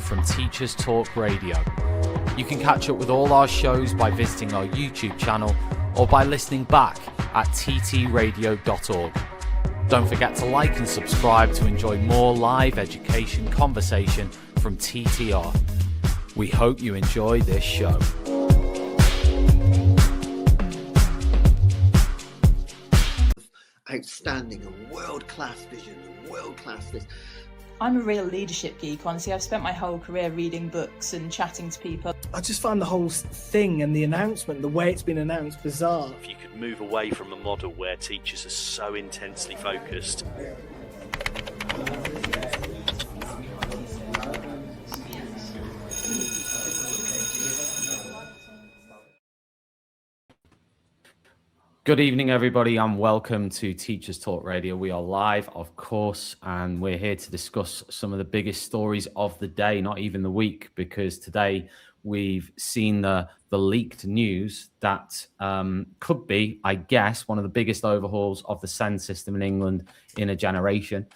from Teachers Talk Radio. You can catch up with all our shows by visiting our YouTube channel or by listening back at ttradio.org. Don't forget to like and subscribe to enjoy more live education conversation from TTR. We hope you enjoy this show. Outstanding and world-class vision and world-class this. I'm a real leadership geek, honestly. I've spent my whole career reading books and chatting to people. I just find the whole thing and the announcement, the way it's been announced, bizarre. If you could move away from a model where teachers are so intensely focused. Good evening, everybody, and welcome to Teachers Talk Radio. We are live, of course, and we're here to discuss some of the biggest stories of the day, not even the week, because today we've seen the leaked news that could be, I guess, one of the biggest overhauls of the SEND system in England in a generation.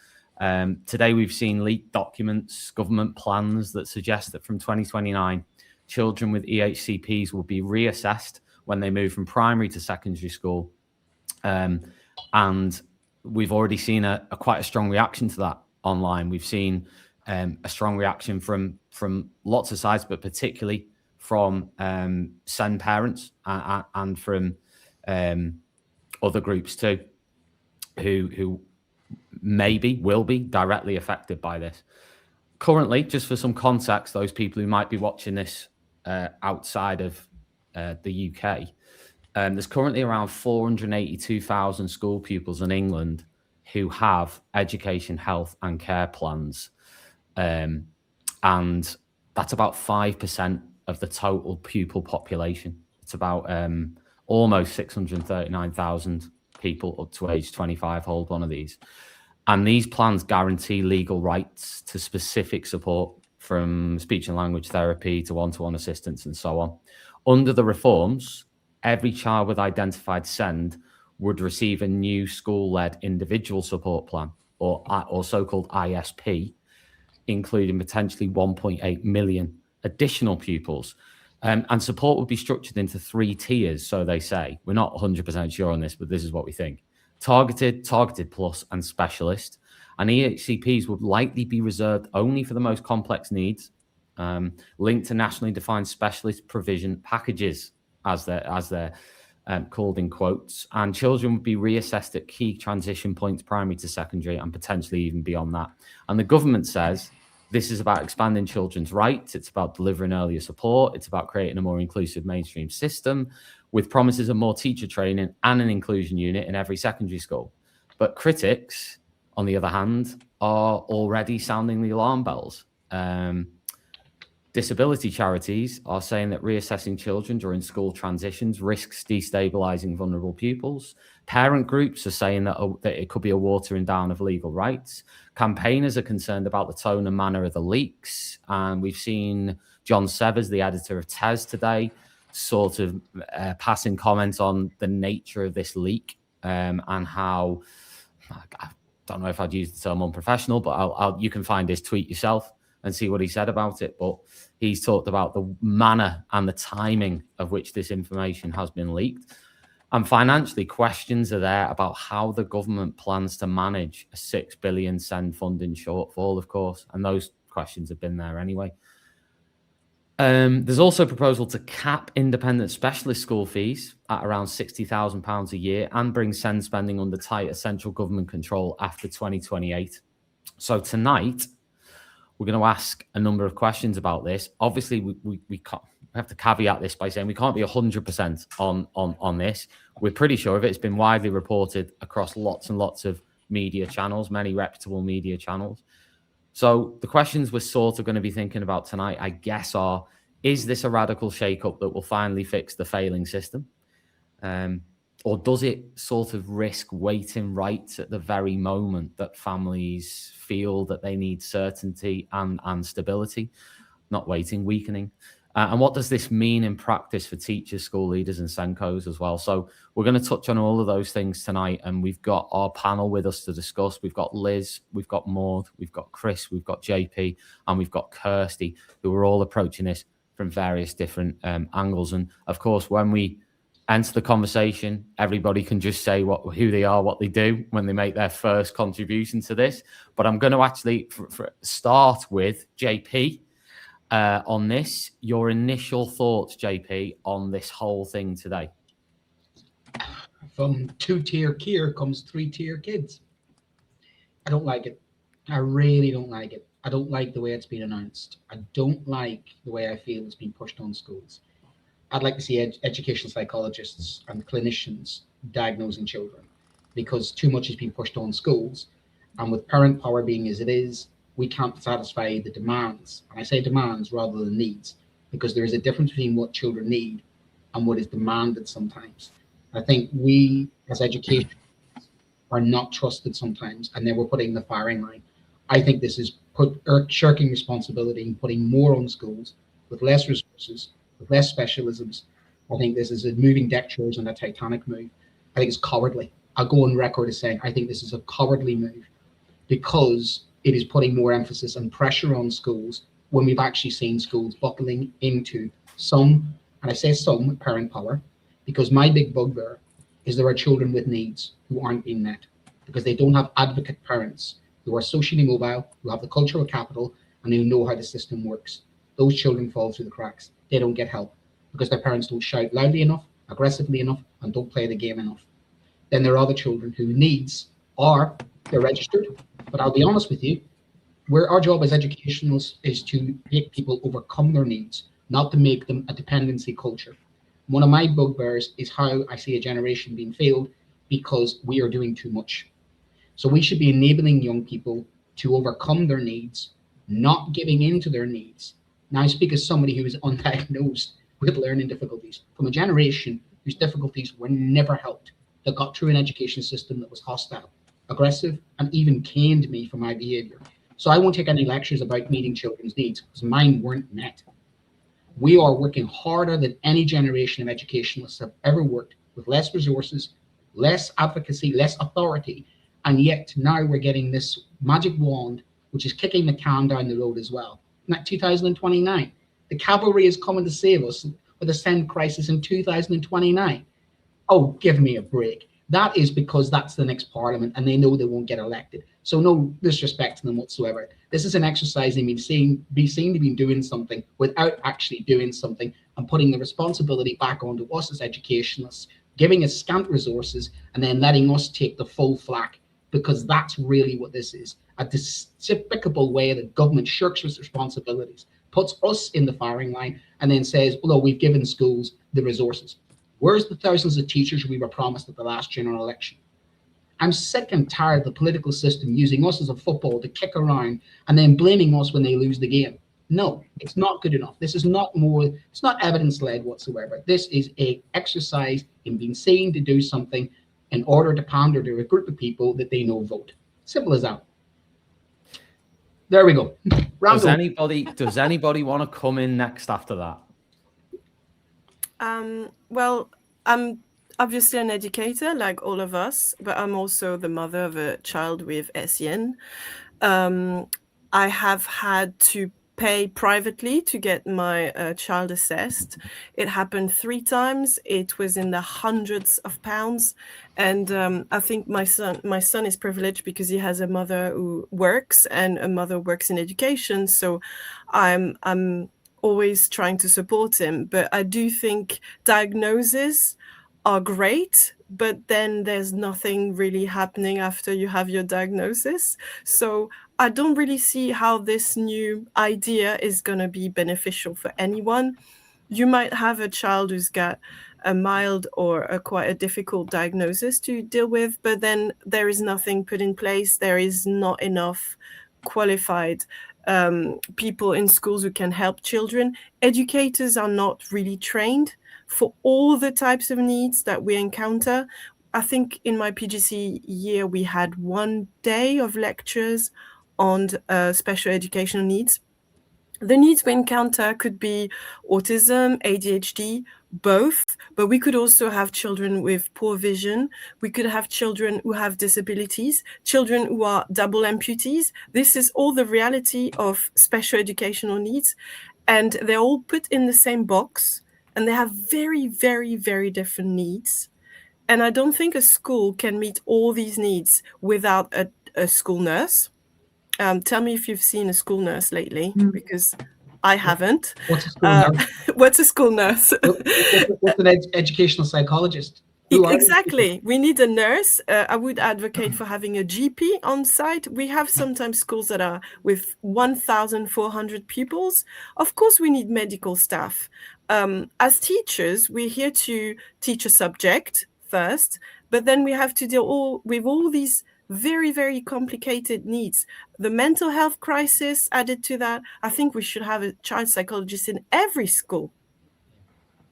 Today we've seen leaked documents, government plans that suggest that from 2029, children with EHCPs will be reassessed when they move from primary to secondary school. And we've already seen a quite a strong reaction to that online. We've seen a strong reaction from lots of sides, but particularly from SEND parents and from other groups too, who maybe will be directly affected by this. Currently, just for some context, those people who might be watching this outside of the UK, there's currently around 482,000 school pupils in England who have education, health and care plans. And that's about 5% of the total pupil population. It's about almost 639,000 people up to age 25 hold one of these. And these plans guarantee legal rights to specific support, from speech and language therapy to one-to-one assistance and so on. Under the reforms, every child with identified SEND would receive a new school-led individual support plan, or so-called ISP, including potentially 1.8 million additional pupils. And support would be structured into 3 tiers, so they say. We're not 100% sure on this, but this is what we think. Targeted plus, and specialist. And EHCPs would likely be reserved only for the most complex needs, linked to nationally defined specialist provision packages, as they're called in quotes. And children would be reassessed at key transition points, primary to secondary, and potentially even beyond that. And the government says this is about expanding children's rights. It's about delivering earlier support. It's about creating a more inclusive mainstream system with promises of more teacher training and an inclusion unit in every secondary school. But critics, on the other hand, are already sounding the alarm bells. Disability charities are saying that reassessing children during school transitions risks destabilising vulnerable pupils. Parent groups are saying that it could be a watering down of legal rights. Campaigners are concerned about the tone and manner of the leaks. And we've seen John Severs, the editor of TES today, sort of passing comments on the nature of this leak and how, I don't know if I'd use the term unprofessional, but you can find his tweet yourself and see what he said about it. But he's talked about the manner and the timing of which this information has been leaked. And financially, questions are there about how the government plans to manage a 6 billion SEND funding shortfall, of course. And those questions have been there anyway. There's also a proposal to cap independent specialist school fees at around £60,000 a year and bring SEND spending under tighter central government control after 2028. So tonight, we're going to ask a number of questions about this. Obviously, we have to caveat this by saying we can't be 100% on this. We're pretty sure of it. It's been widely reported across lots and lots of media channels, many reputable media channels. So the questions we're sort of going to be thinking about tonight, I guess, are, is this a radical shake-up that will finally fix the failing system? Or does it sort of risk waiting right at the very moment that families feel that they need certainty and stability? Not waiting, weakening. And what does this mean in practice for teachers, school leaders, and SENCOs as well? So we're going to touch on all of those things tonight. And we've got our panel with us to discuss. We've got Liz, we've got Maud, we've got Chris, we've got JP, and we've got Kirsti, who are all approaching this from various different angles. And of course, when we enter the conversation, everybody can just say who they are, what they do when they make their first contribution to this. But I'm going to actually start with JP. On this, your initial thoughts, JP, on this whole thing today? From 2-tier Kier comes 3-tier kids. I don't like it. I really don't like it. I don't like the way it's been announced. I don't like the way I feel it's been pushed on schools. I'd like to see educational psychologists and clinicians diagnosing children, because too much has been pushed on schools. And with parent power being as it is, we can't satisfy the demands. And I say demands rather than needs, because there is a difference between what children need and what is demanded sometimes. I think we as education are not trusted sometimes, and then we're putting the firing line. I think this is shirking responsibility and putting more on schools with less resources, with less specialisms. I think this is a moving deck chairs on a Titanic move. I think it's cowardly. I'll go on record as saying I think this is a cowardly move, because it is putting more emphasis and pressure on schools when we've actually seen schools buckling into some, and I say some, parent power, because my big bugbear is there are children with needs who aren't being met because they don't have advocate parents who are socially mobile, who have the cultural capital, and who know how the system works. Those children fall through the cracks. They don't get help because their parents don't shout loudly enough, aggressively enough, and don't play the game enough. Then there are other children whose needs are, they're registered, but I'll be honest with you, where our job as educationals is to make people overcome their needs, not to make them a dependency culture. One of my bugbears is how I see a generation being failed because we are doing too much. So we should be enabling young people to overcome their needs, not giving in to their needs. Now I speak as somebody who is undiagnosed with learning difficulties, from a generation whose difficulties were never helped, that got through an education system that was hostile, aggressive, and even caned me for my behavior. So I won't take any lectures about meeting children's needs, because mine weren't met. We are working harder than any generation of educationalists have ever worked, with less resources, less advocacy, less authority, and yet now we're getting this magic wand, which is kicking the can down the road as well. Not 2029. The cavalry is coming to save us with the SEND crisis in 2029. Oh, give me a break. That is because that's the next parliament and they know they won't get elected. So no disrespect to them whatsoever. This is an exercise in being seen to be doing something without actually doing something and putting the responsibility back onto us as educationalists, giving us scant resources and then letting us take the full flack, because that's really what this is. A despicable way that government shirks its responsibilities, puts us in the firing line and then says, oh, no, we've given schools the resources. Where's the thousands of teachers we were promised at the last general election? I'm sick and tired of the political system using us as a football to kick around and then blaming us when they lose the game. No, it's not good enough. This is not more, it's not evidence-led whatsoever. This is an exercise in being seen to do something in order to pander to a group of people that they know vote. Simple as that. There we go. Does anybody want to come in next after that? Well, I'm obviously an educator like all of us, but I'm also the mother of a child with SEN. I have had to pay privately to get my child assessed. It happened 3 times. It was in the hundreds of pounds. And I think my son is privileged because he has a mother who works and a mother works in education. So I'm always trying to support him. But I do think diagnoses are great, but then there's nothing really happening after you have your diagnosis. So I don't really see how this new idea is going to be beneficial for anyone. You might have a child who's got a mild or a quite a difficult diagnosis to deal with, but then there is nothing put in place. There is not enough qualified people in schools who can help children. Educators are not really trained for all the types of needs that we encounter. I think in my PGC year, we had 1 day of lectures on special educational needs. The needs we encounter could be autism, ADHD, both, but we could also have children with poor vision. We could have children who have disabilities, children who are double amputees. This is all the reality of special educational needs, and they're all put in the same box, and they have very, very, very different needs. And I don't think a school can meet all these needs without a school nurse. Tell me if you've seen a school nurse lately, because I haven't. What's a school nurse? What's a school nurse? What's an educational psychologist? Exactly. We need a nurse. I would advocate for having a GP on site. We have sometimes schools that are with 1,400 pupils. Of course, we need medical staff. As teachers, we're here to teach a subject first, but then we have to deal with all these very, very complicated needs. The mental health crisis added to that. I think we should have a child psychologist in every school.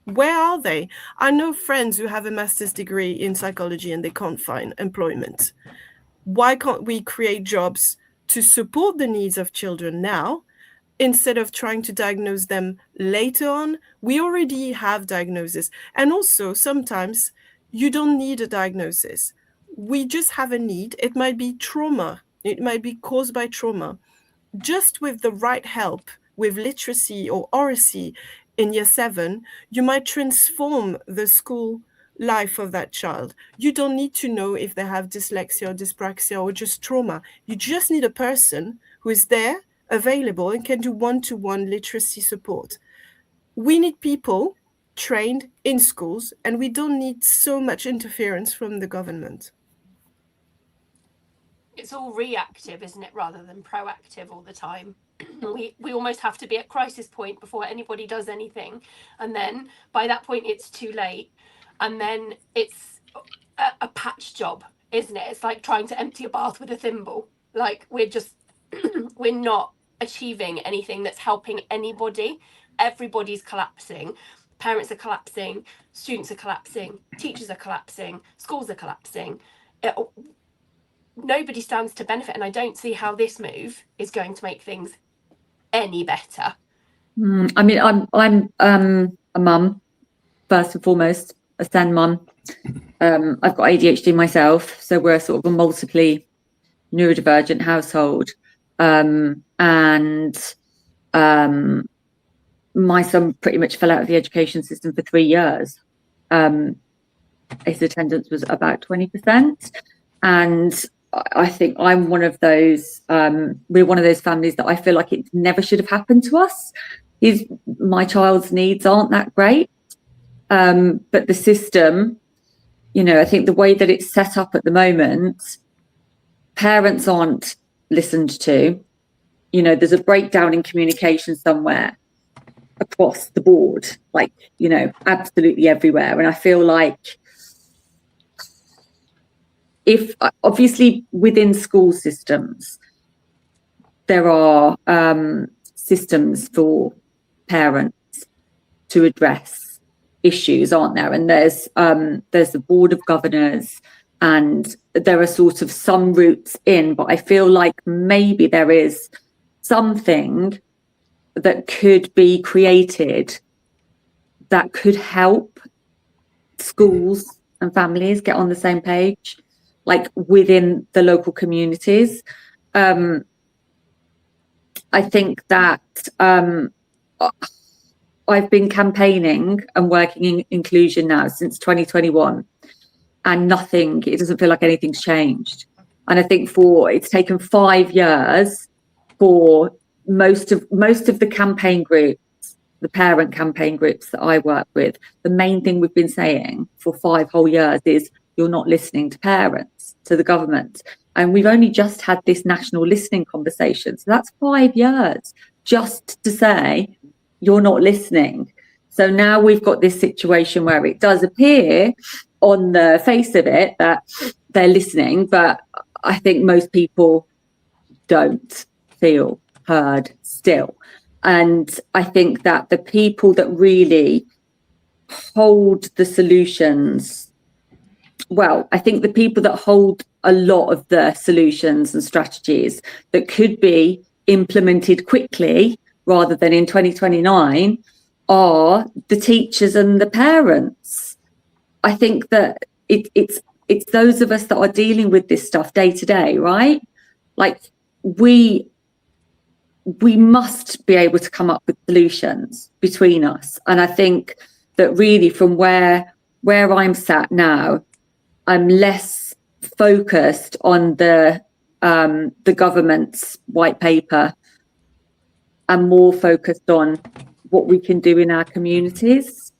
Where are they? I know friends who have a master's degree in psychology and they can't find employment. Why can't we create jobs to support the needs of children now instead of trying to diagnose them later on? We already have diagnosis. And also, sometimes you don't need a diagnosis. We just have a need. It might be trauma. It might be caused by trauma. Just with the right help, with literacy or oracy in year 7, you might transform the school life of that child. You don't need to know if they have dyslexia or dyspraxia or just trauma. You just need a person who is there, available, and can do one-to-one literacy support. We need people trained in schools, and we don't need so much interference from the government. It's all reactive, isn't it, rather than proactive all the time. We almost have to be at crisis point before anybody does anything, and then by that point it's too late, and then it's a patch job, isn't it? It's like trying to empty a bath with a thimble. Like we're not achieving anything that's helping anybody. Everybody's collapsing. Parents are collapsing, students are collapsing, teachers are collapsing, schools are collapsing. Nobody stands to benefit, and I don't see how this move is going to make things any better. I mean, I'm a mum, first and foremost, a SEN mum. I've got ADHD myself, so we're sort of a multiply neurodivergent household. And my son pretty much fell out of the education system for 3 years. His attendance was about 20%. And I think I'm one of those, we're one of those families that I feel like it never should have happened to us. My child's needs aren't that great. But the system, you know, I think the way that it's set up at the moment, parents aren't listened to. You know, there's a breakdown in communication somewhere across the board, like, you know, absolutely everywhere. And I feel like if obviously within school systems, there are systems for parents to address issues, aren't there? And there's the board of governors, and there are sort of some routes in, but I feel like maybe there is something that could be created that could help schools and families get on the same page, like within the local communities. I think that I've been campaigning and working in inclusion now since 2021, and it doesn't feel like anything's changed. And I think it's taken 5 years for most of the campaign groups, the parent campaign groups that I work with, the main thing we've been saying for 5 whole years is you're not listening to parents, to the government. And we've only just had this national listening conversation. So that's 5 years just to say you're not listening. So now we've got this situation where it does appear on the face of it that they're listening, but I think most people don't feel heard still. And I think that the people that really hold the solutions, well, I think the people that hold a lot of the solutions and strategies that could be implemented quickly rather than in 2029 are the teachers and the parents. I think that it's those of us that are dealing with this stuff day to day, right? Like we must be able to come up with solutions between us. And I think that really from where I'm sat now, I'm less focused on the government's white paper and more focused on what we can do in our communities.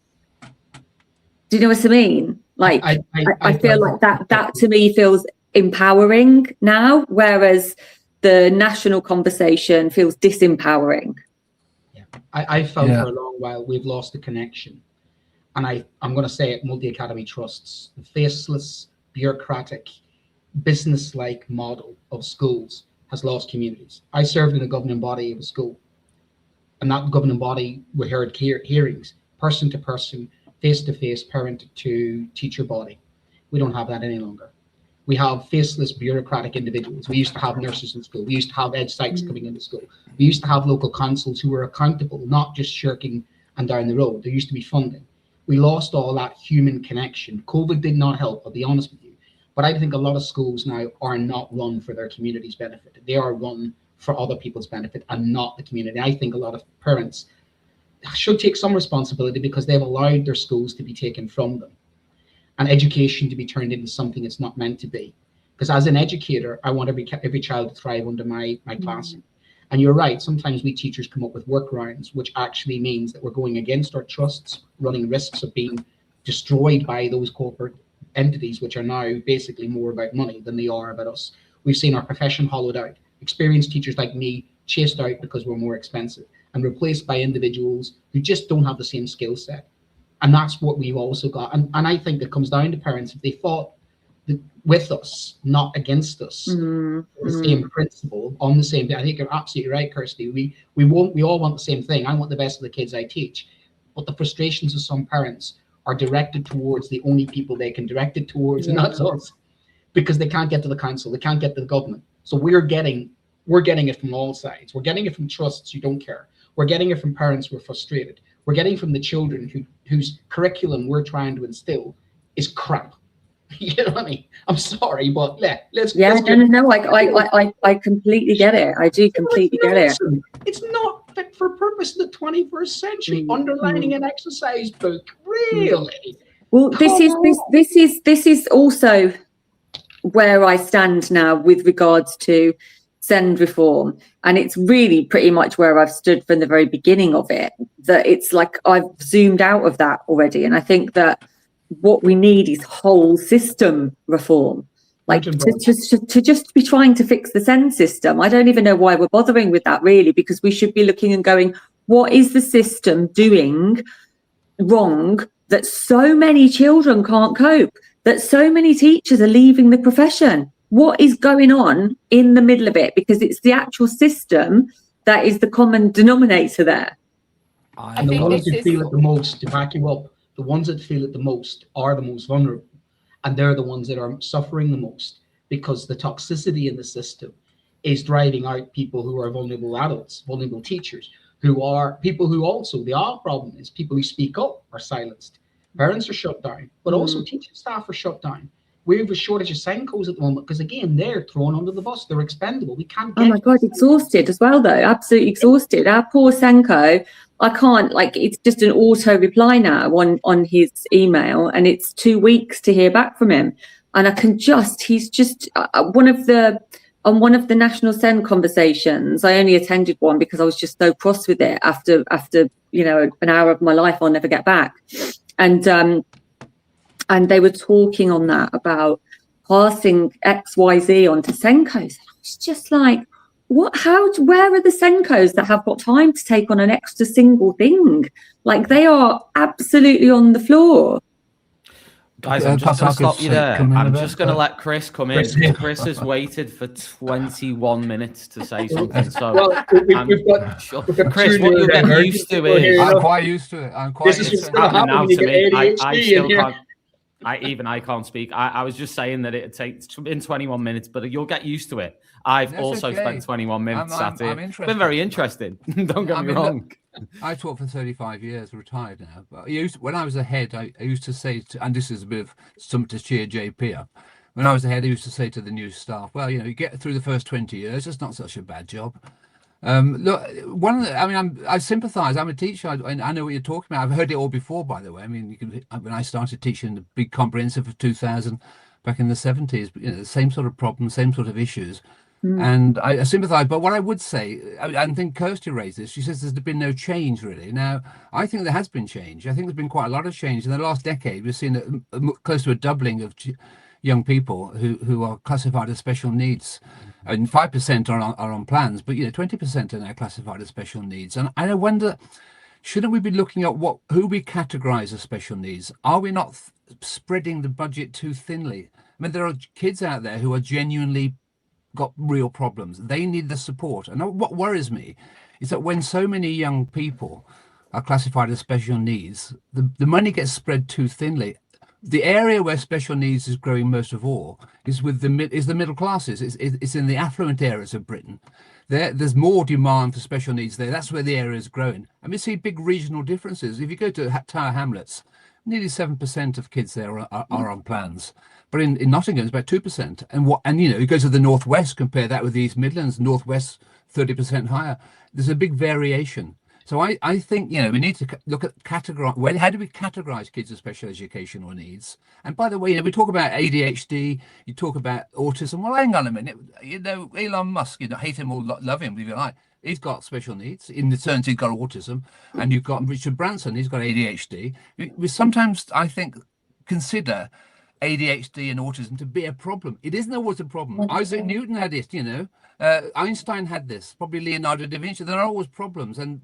Do you know what I mean? Like I feel like that to me feels empowering now, whereas the national conversation feels disempowering. Yeah, I felt for a long while we've lost the connection. And I'm going to say it, multi-academy trusts, the faceless, bureaucratic, business-like model of schools has lost communities. I served in a governing body of a school, and that governing body, we heard hearings, person to person, face to face, parent to teacher body. We don't have that any longer. We have faceless, bureaucratic individuals. We used to have nurses in school. We used to have ed psychs coming into school. We used to have local councils who were accountable, not just shirking and down the road. There used to be funding. We lost all that human connection. COVID did not help, I'll be honest with you. But I think a lot of schools now are not run for their community's benefit. They are run for other people's benefit and not the community. I think a lot of parents should take some responsibility because they've allowed their schools to be taken from them and education to be turned into something it's not meant to be. Because as an educator, I want every child to thrive under my classroom. And you're right, sometimes we teachers come up with workarounds, which actually means that we're going against our trusts, running risks of being destroyed by those corporate entities, which are now basically more about money than they are about us. We've seen our profession hollowed out, experienced teachers like me chased out because we're more expensive and replaced by individuals who just don't have the same skill set. And that's what we've also got. And I think it comes down to parents. If they fought with us, not against us, the same principle, on the same day. I think you're absolutely right, Kirsti. We all want the same thing. I want the best of the kids I teach. But the frustrations of some parents are directed towards the only people they can direct it towards, and that's us. Because they can't get to the council, they can't get to the government. So we're getting it from all sides. We're getting it from trusts who don't care. We're getting it from parents who are frustrated. We're getting it from the children whose curriculum we're trying to instill is crap. You know what I mean? I'm sorry, but let's no, I completely get it. I do completely get it. It's not fit for purpose in the 21st century. Underlining an exercise book, really? Well, this is also where I stand now with regards to SEND reform, and it's really pretty much where I've stood from the very beginning of it. That it's like I've zoomed out of that already, and I think that what we need is whole system reform. Like to just be trying to fix the SEND system. I don't even know why we're bothering with that really, because we should be looking and going, what is the system doing wrong that so many children can't cope, that so many teachers are leaving the profession? What is going on in the middle of it? Because it's the actual system that is the common denominator there. And the ones who feel it the most, to back you up, the ones that feel it the most are the most vulnerable. And they're the ones that are suffering the most, because the toxicity in the system is driving out people who are vulnerable adults, vulnerable teachers, who are people who also, the other problem is people who speak up are silenced. Parents are shut down, but also teaching staff are shut down. We have a shortage of Senkos at the moment because, again, they're thrown under the bus. They're expendable. We can't get... Oh, my God, exhausted as well, though. Absolutely exhausted. Our poor Senko, I can't, like, it's just an auto reply now on his email, and it's 2 weeks to hear back from him. And I can just, he's just, on one of the national SEND conversations, I only attended one because I was just so cross with it after you know, an hour of my life I'll never get back. And they were talking on that about passing XYZ onto Senkos. I was just like, what? Where are the Senkos that have got time to take on an extra single thing? Like, they are absolutely on the floor. Guys, I'm just going to stop you there. I'm just going to let Chris come in. Chris has waited for 21 minutes to say something. So, Chris, what you're getting used to is... I'm quite used to it. I'm quite used to it. Now to me, I still can't... I can't speak. I was just saying that it takes in 21 minutes, but you'll get used to it. I've also spent 21 minutes at it. It's been very interesting. Don't get me wrong. Look, I taught for 35 years, retired now. But when I was a head, I used to say, and this is a bit of something to cheer JP up. When I was a head, I used to say to the new staff, well, you get through the first 20 years, it's not such a bad job. Look, I sympathise. I'm a teacher. I know what you're talking about. I've heard it all before, by the way. I mean, when I started teaching the big comprehensive of 2000 back in the 70s, the same sort of problems, same sort of issues. And I sympathise. But what I would say, I think Kirsti raised this. She says there's been no change really. Now, I think there has been change. I think there's been quite a lot of change in the last decade. We've seen close to a doubling of young people who are classified as special needs. And 5% are on plans, but 20% are now classified as special needs. And I wonder, shouldn't we be looking at who we categorise as special needs? Are we not spreading the budget too thinly? I mean, there are kids out there who are genuinely got real problems. They need the support. And what worries me is that when so many young people are classified as special needs, the money gets spread too thinly. The area where special needs is growing most of all is the middle classes. It's in the affluent areas of Britain. There's more demand for special needs there. That's where the area is growing. And we see big regional differences. If you go to Tower Hamlets, nearly 7% of kids there are on plans. But in Nottingham, it's about 2%. And you go to the Northwest, compare that with the East Midlands, Northwest 30% higher. There's a big variation. So I think, we need to look at how do we categorize kids with special educational needs? And by the way, we talk about ADHD, you talk about autism. Well, hang on a minute. Elon Musk, hate him or love him, if you like. He's got special needs. In the sense he's got autism. And you've got Richard Branson, he's got ADHD. We sometimes, I think, consider ADHD and autism to be a problem. It isn't always a problem. Isaac Newton had it, Einstein had this, probably Leonardo da Vinci. There are always problems. And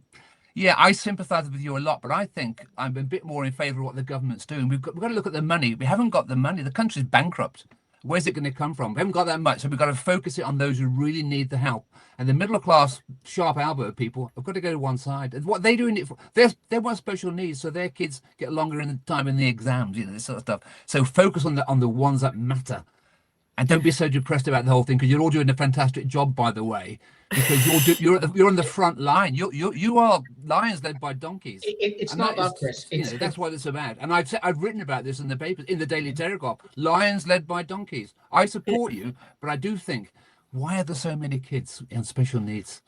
yeah, I sympathise with you a lot, but I think I'm a bit more in favour of what the government's doing. We've got to look at the money. We haven't got the money. The country's bankrupt. Where's it going to come from? We haven't got that much, so we've got to focus it on those who really need the help. And the middle class, sharp elbow people have got to go to one side. And what they're doing it for, they want special needs, so their kids get longer in the time in the exams, this sort of stuff. So focus on the ones that matter. And don't be so depressed about the whole thing, because you're all doing a fantastic job, by the way, because you're on the front line. You are lions led by donkeys. It's not that, Chris. That's what it's about. And I've written about this in the papers, in the Daily Telegraph. Lions led by donkeys. I support you, but I do think, why are there so many kids in special needs?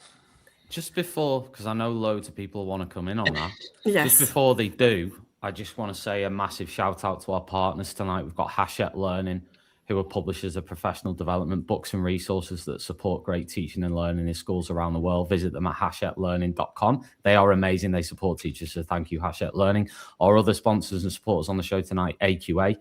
Just before, because I know loads of people want to come in on that. Yes. Just before they do, I just want to say a massive shout out to our partners tonight. We've got Hachette Learning, who are publishers of professional development books and resources that support great teaching and learning in schools around the world. Visit them at hachetlearning.com. They are amazing. They support teachers, so thank you, Hachette Learning. Our other sponsors and supporters on the show tonight, AQA.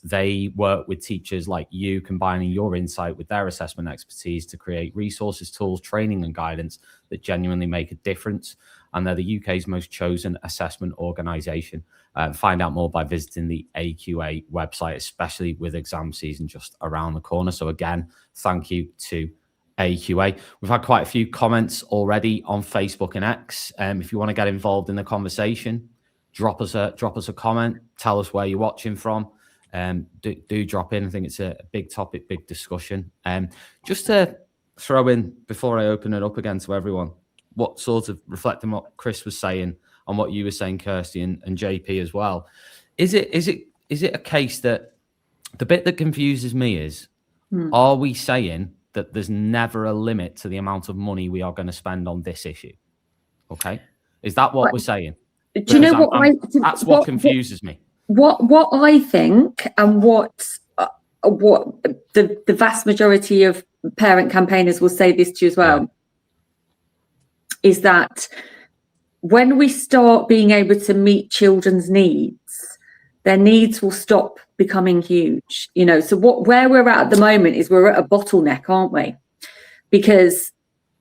They work with teachers like you, combining your insight with their assessment expertise to create resources, tools, training and guidance that genuinely make a difference. And they're the UK's most chosen assessment organisation. Find out more by visiting the AQA website, especially with exam season just around the corner. So again, thank you to AQA. We've had quite a few comments already on Facebook and X. If you want to get involved in the conversation, drop us a comment. Tell us where you're watching from. Do drop in. I think it's a big topic, big discussion. Just to throw in, before I open it up again to everyone, what sort of reflecting what Chris was saying on what you were saying, Kirsti, and JP as well. Is it a case that the bit that confuses me is, are we saying that there's never a limit to the amount of money we are going to spend on this issue? Okay. Is that what we're saying? Do you know that's what confuses me. What I think, and what the vast majority of parent campaigners will say this to you as well, is that when we start being able to meet children's needs, their needs will stop becoming huge. So where we're at the moment is we're at a bottleneck, aren't we? Because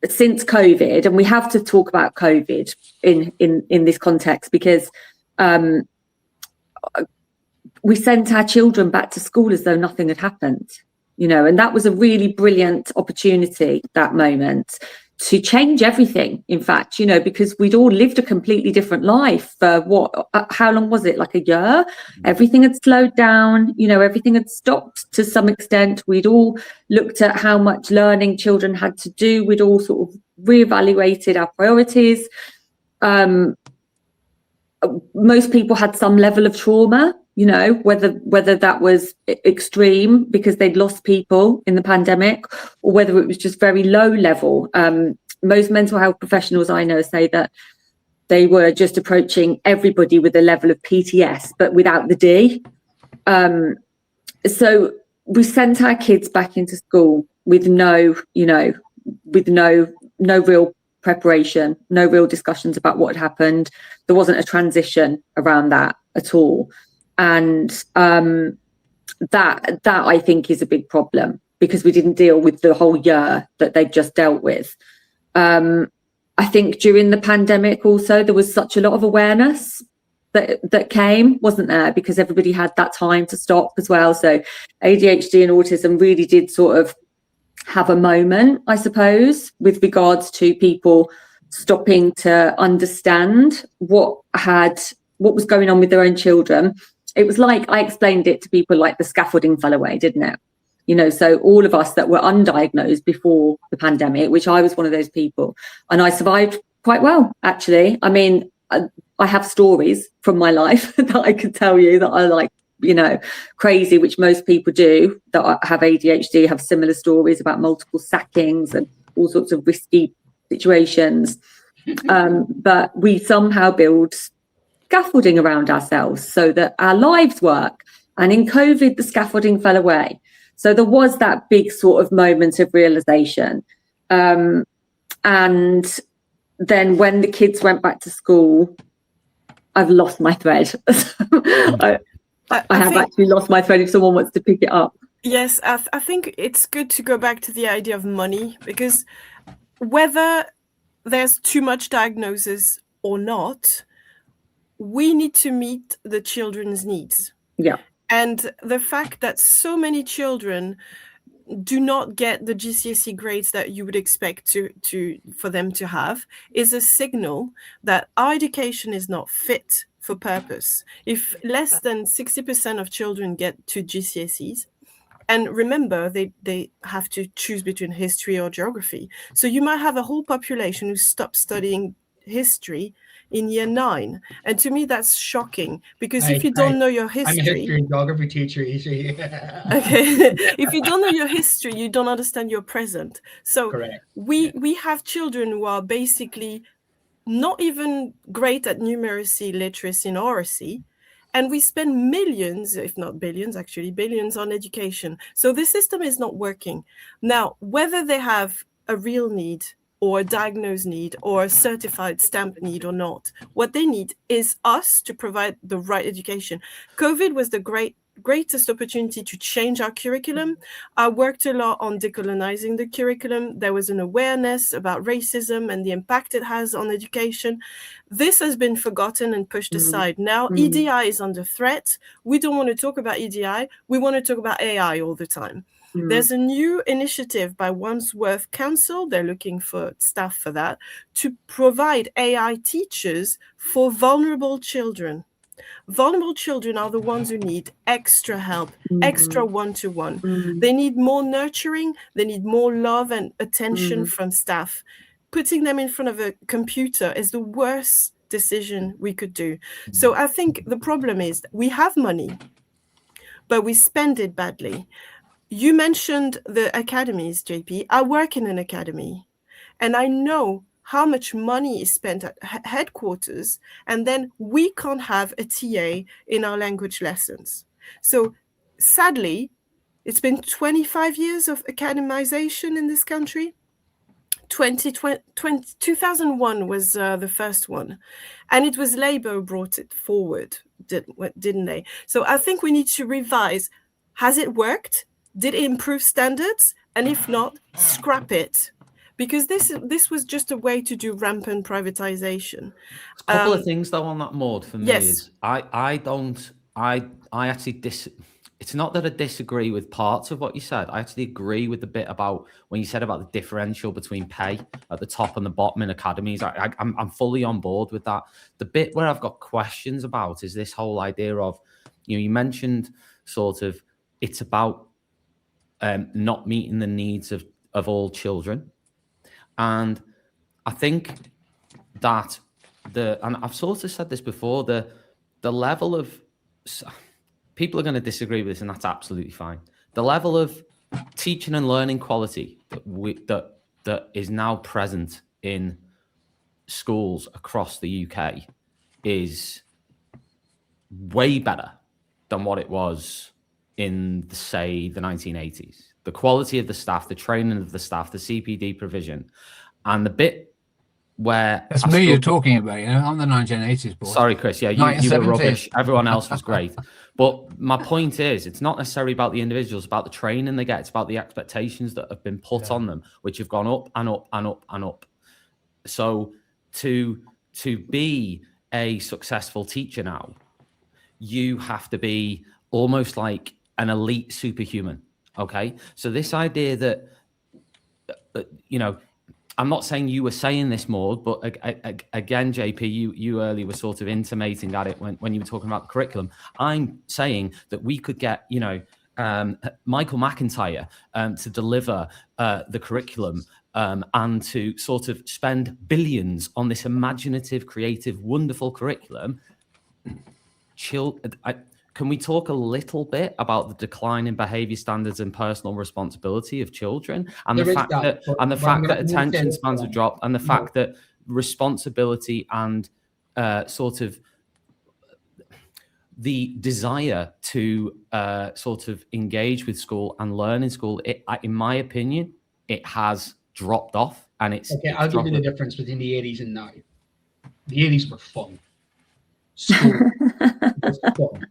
since COVID, and we have to talk about COVID in this context, because we sent our children back to school as though nothing had happened, and that was a really brilliant opportunity, that moment, change everything, in fact, you know, because we'd all lived a completely different life for how long was it, like a year? Everything had slowed down, you know, everything had stopped to some extent. We'd all looked at how much learning children had to do. We'd all sort of reevaluated our priorities. Most people had some level of trauma, you know, whether that was extreme because they'd lost people in the pandemic, or whether it was just very low level. Most mental health professionals I know say that they were just approaching everybody with a level of PTS, but without the D. So we sent our kids back into school with no real preparation, no real discussions about what had happened. There wasn't a transition around that at all. And that I think is a big problem, because we didn't deal with the whole year that they'd just dealt with. I think during the pandemic also, there was such a lot of awareness that came, wasn't there? Because everybody had that time to stop as well. So ADHD and autism really did sort of have a moment, I suppose, with regards to people stopping to understand what was going on with their own children. It was like, I explained it to people like the scaffolding fell away, didn't it? You know, so all of us that were undiagnosed before the pandemic, which I was one of those people, and I survived quite well, actually. I mean, I have stories from my life that I could tell you that are like, you know, crazy, which most people do that have ADHD, have similar stories about multiple sackings and all sorts of risky situations. But we somehow build scaffolding around ourselves so that our lives work. And in COVID, the scaffolding fell away. So there was that big sort of moment of realization. And then when the kids went back to school, I've lost my thread. I have actually lost my thread if someone wants to pick it up. Yes, I think it's good to go back to the idea of money, because whether there's too much diagnosis or not, we need to meet the children's needs. Yeah. And the fact that so many children do not get the GCSE grades that you would expect for them to have is a signal that our education is not fit for purpose. If less than 60% of children get to GCSEs, and remember, they have to choose between history or geography. So you might have a whole population who stops studying history in year 9. And to me, that's shocking, because if you don't know your history... I'm a history and geography teacher, easy. Okay. If you don't know your history, you don't understand your present. So correct. We have children who are basically not even great at numeracy, literacy, and oracy. And we spend millions, if not billions, actually billions on education. So the system is not working. Now, whether they have a real need or a diagnosed need or a certified stamp need or not, what they need is us to provide the right education. COVID was the greatest opportunity to change our curriculum. I worked a lot on decolonizing the curriculum. There was an awareness about racism and the impact it has on education. This has been forgotten and pushed aside. Now EDI is under threat. We don't want to talk about EDI. We want to talk about AI all the time. There's a new initiative by Wandsworth Council, they're looking for staff for that, to provide AI teachers for vulnerable children. Vulnerable children are the ones who need extra help, extra one-to-one. They need more nurturing, they need more love and attention from staff. Putting them in front of a computer is the worst decision we could do. So I think the problem is that we have money, but we spend it badly. You mentioned the academies, JP. I work in an academy, and I know how much money is spent at headquarters, and then we can't have a TA in our language lessons. So sadly, it's been 25 years of academization in this country. 2001 was the first one, and it was Labour who brought it forward, didn't they? So I think we need to revise. Has it worked? Did it improve standards? And if not, scrap it. Because this was just a way to do rampant privatization. A couple of things though on that, Maud, for me yes. is I actually it's not that I disagree with parts of what you said. I actually agree with the bit about when you said about the differential between pay at the top and the bottom in academies. I'm fully on board with that. The bit where I've got questions about is this whole idea of, you mentioned sort of it's about not meeting the needs of all children. And I think that and I've sort of said this before, the level of, people are going to disagree with this, and that's absolutely fine. The level of teaching and learning quality that is now present in schools across the UK is way better than what it was in, say, the 1980s. The quality of the staff, the training of the staff, the CPD provision, and the bit where that's me you're talking about. I'm the 1980s boy. Sorry, Chris. Yeah, you were rubbish. Everyone else was great. But my point is, it's not necessarily about the individuals, about the training they get. It's about the expectations that have been put on them, which have gone up and up and up and up. So to be a successful teacher now, you have to be almost like an elite superhuman. Okay, so this idea that I'm not saying you were saying this, Maud, but again, JP, you earlier were sort of intimating at it when you were talking about the curriculum. I'm saying that we could get, Michael McIntyre to deliver the curriculum and to sort of spend billions on this imaginative, creative, wonderful curriculum. Can we talk a little bit about the decline in behaviour standards and personal responsibility of children, and the fact that attention spans have dropped, and the fact that responsibility and sort of the desire to sort of engage with school and learn in school, in my opinion, it has dropped off, and it's okay. I'll give you the difference between the 80s and now. The 80s were fun. School was fun.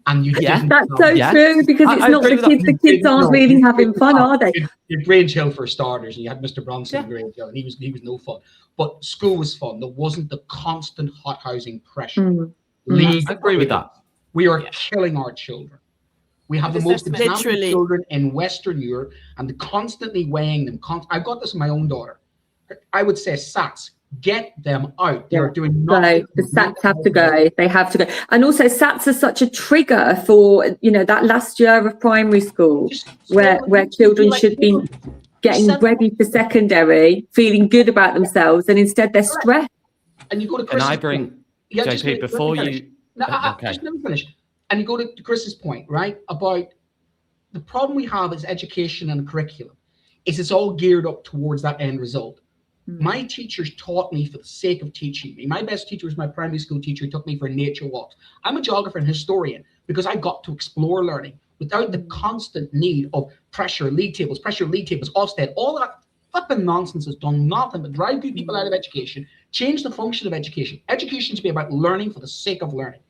And that's so true, because it's not the kids. The kids aren't really having fun, are they? You had Grange Hill for starters, and you had Mr. Bronson in Grange Hill, and he was no fun. But school was fun. There wasn't the constant hot housing pressure. I agree with that. We are killing our children. We have the most example children in Western Europe, and constantly weighing them. I've got this in my own daughter. I would say SATs. Get them out. They're doing nothing. The SATs have to go. They have to go. And also, SATs are such a trigger for that last year of primary school, where children should be getting ready for secondary, feeling good about themselves, and instead they're stressed. And you go to Chris. And I bring JP before you. No, just let me finish. And you go to Chris's point, right, about the problem we have is education and curriculum. It's all geared up towards that end result. My teachers taught me for the sake of teaching me. My best teacher was my primary school teacher who took me for nature walks. I'm a geographer and historian because I got to explore learning without the constant need of pressure, league tables, Ofsted. All that flipping nonsense has done nothing but drive good people out of education, change the function of education. Education should be about learning for the sake of learning.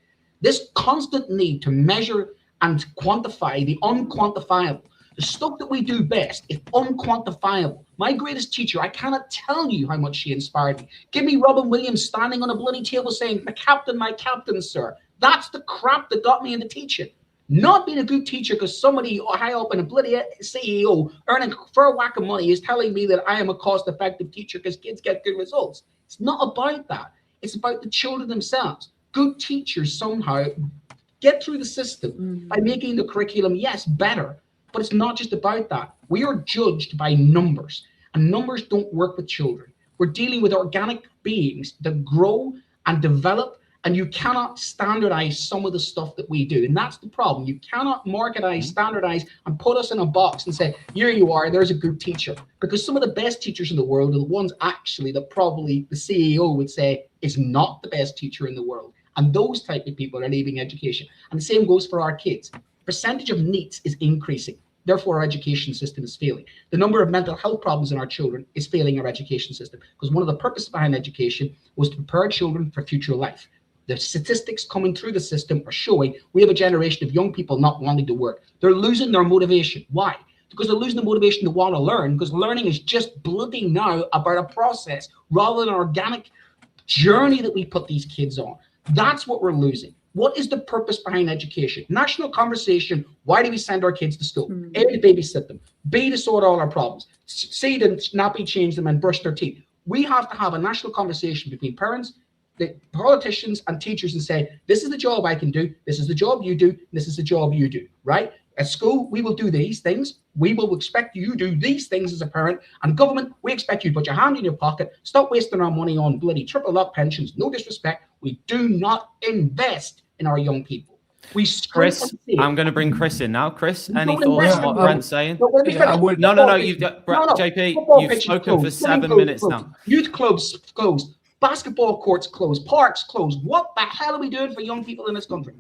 This constant need to measure and quantify the unquantifiable. The stuff that we do best is unquantifiable. My greatest teacher, I cannot tell you how much she inspired me. Give me Robin Williams standing on a bloody table saying, my captain, sir. That's the crap that got me into teaching. Not being a good teacher because somebody high up in a bloody CEO earning for a whack of money is telling me that I am a cost-effective teacher because kids get good results. It's not about that. It's about the children themselves. Good teachers somehow get through the system by making the curriculum, yes, better. But it's not just about that. We are judged by numbers, and numbers don't work with children. We're dealing with organic beings that grow and develop, and you cannot standardize some of the stuff that we do. And that's the problem. You cannot marketize, standardize, and put us in a box and say, here you are, there's a good teacher. Because some of the best teachers in the world are the ones actually that probably the CEO would say is not the best teacher in the world. And those type of people are leaving education. And the same goes for our kids. Percentage of NEETs is increasing. Therefore, our education system is failing. The number of mental health problems in our children is failing our education system, because one of the purposes behind education was to prepare children for future life. The statistics coming through the system are showing we have a generation of young people not wanting to work. They're losing their motivation. Why? Because they're losing the motivation to want to learn, because learning is just bloody now about a process rather than an organic journey that we put these kids on. That's what we're losing. What is the purpose behind education? National conversation. Why do we send our kids to school? A, to babysit them. B, to sort all our problems. C, to nappy change them and brush their teeth. We have to have a national conversation between parents, the politicians and teachers and say, this is the job I can do. This is the job you do. This is the job you do, right? At school, we will do these things. We will expect you to do these things as a parent. And government, we expect you to put your hand in your pocket, stop wasting our money on bloody triple up pensions. No disrespect. We do not invest in our young people. Chris, I'm going to bring Chris in now. Chris, any thoughts on what Brent's saying? No, JP, you've spoken for 7 minutes now. Youth clubs closed, basketball courts closed, parks closed. What the hell are we doing for young people in this country?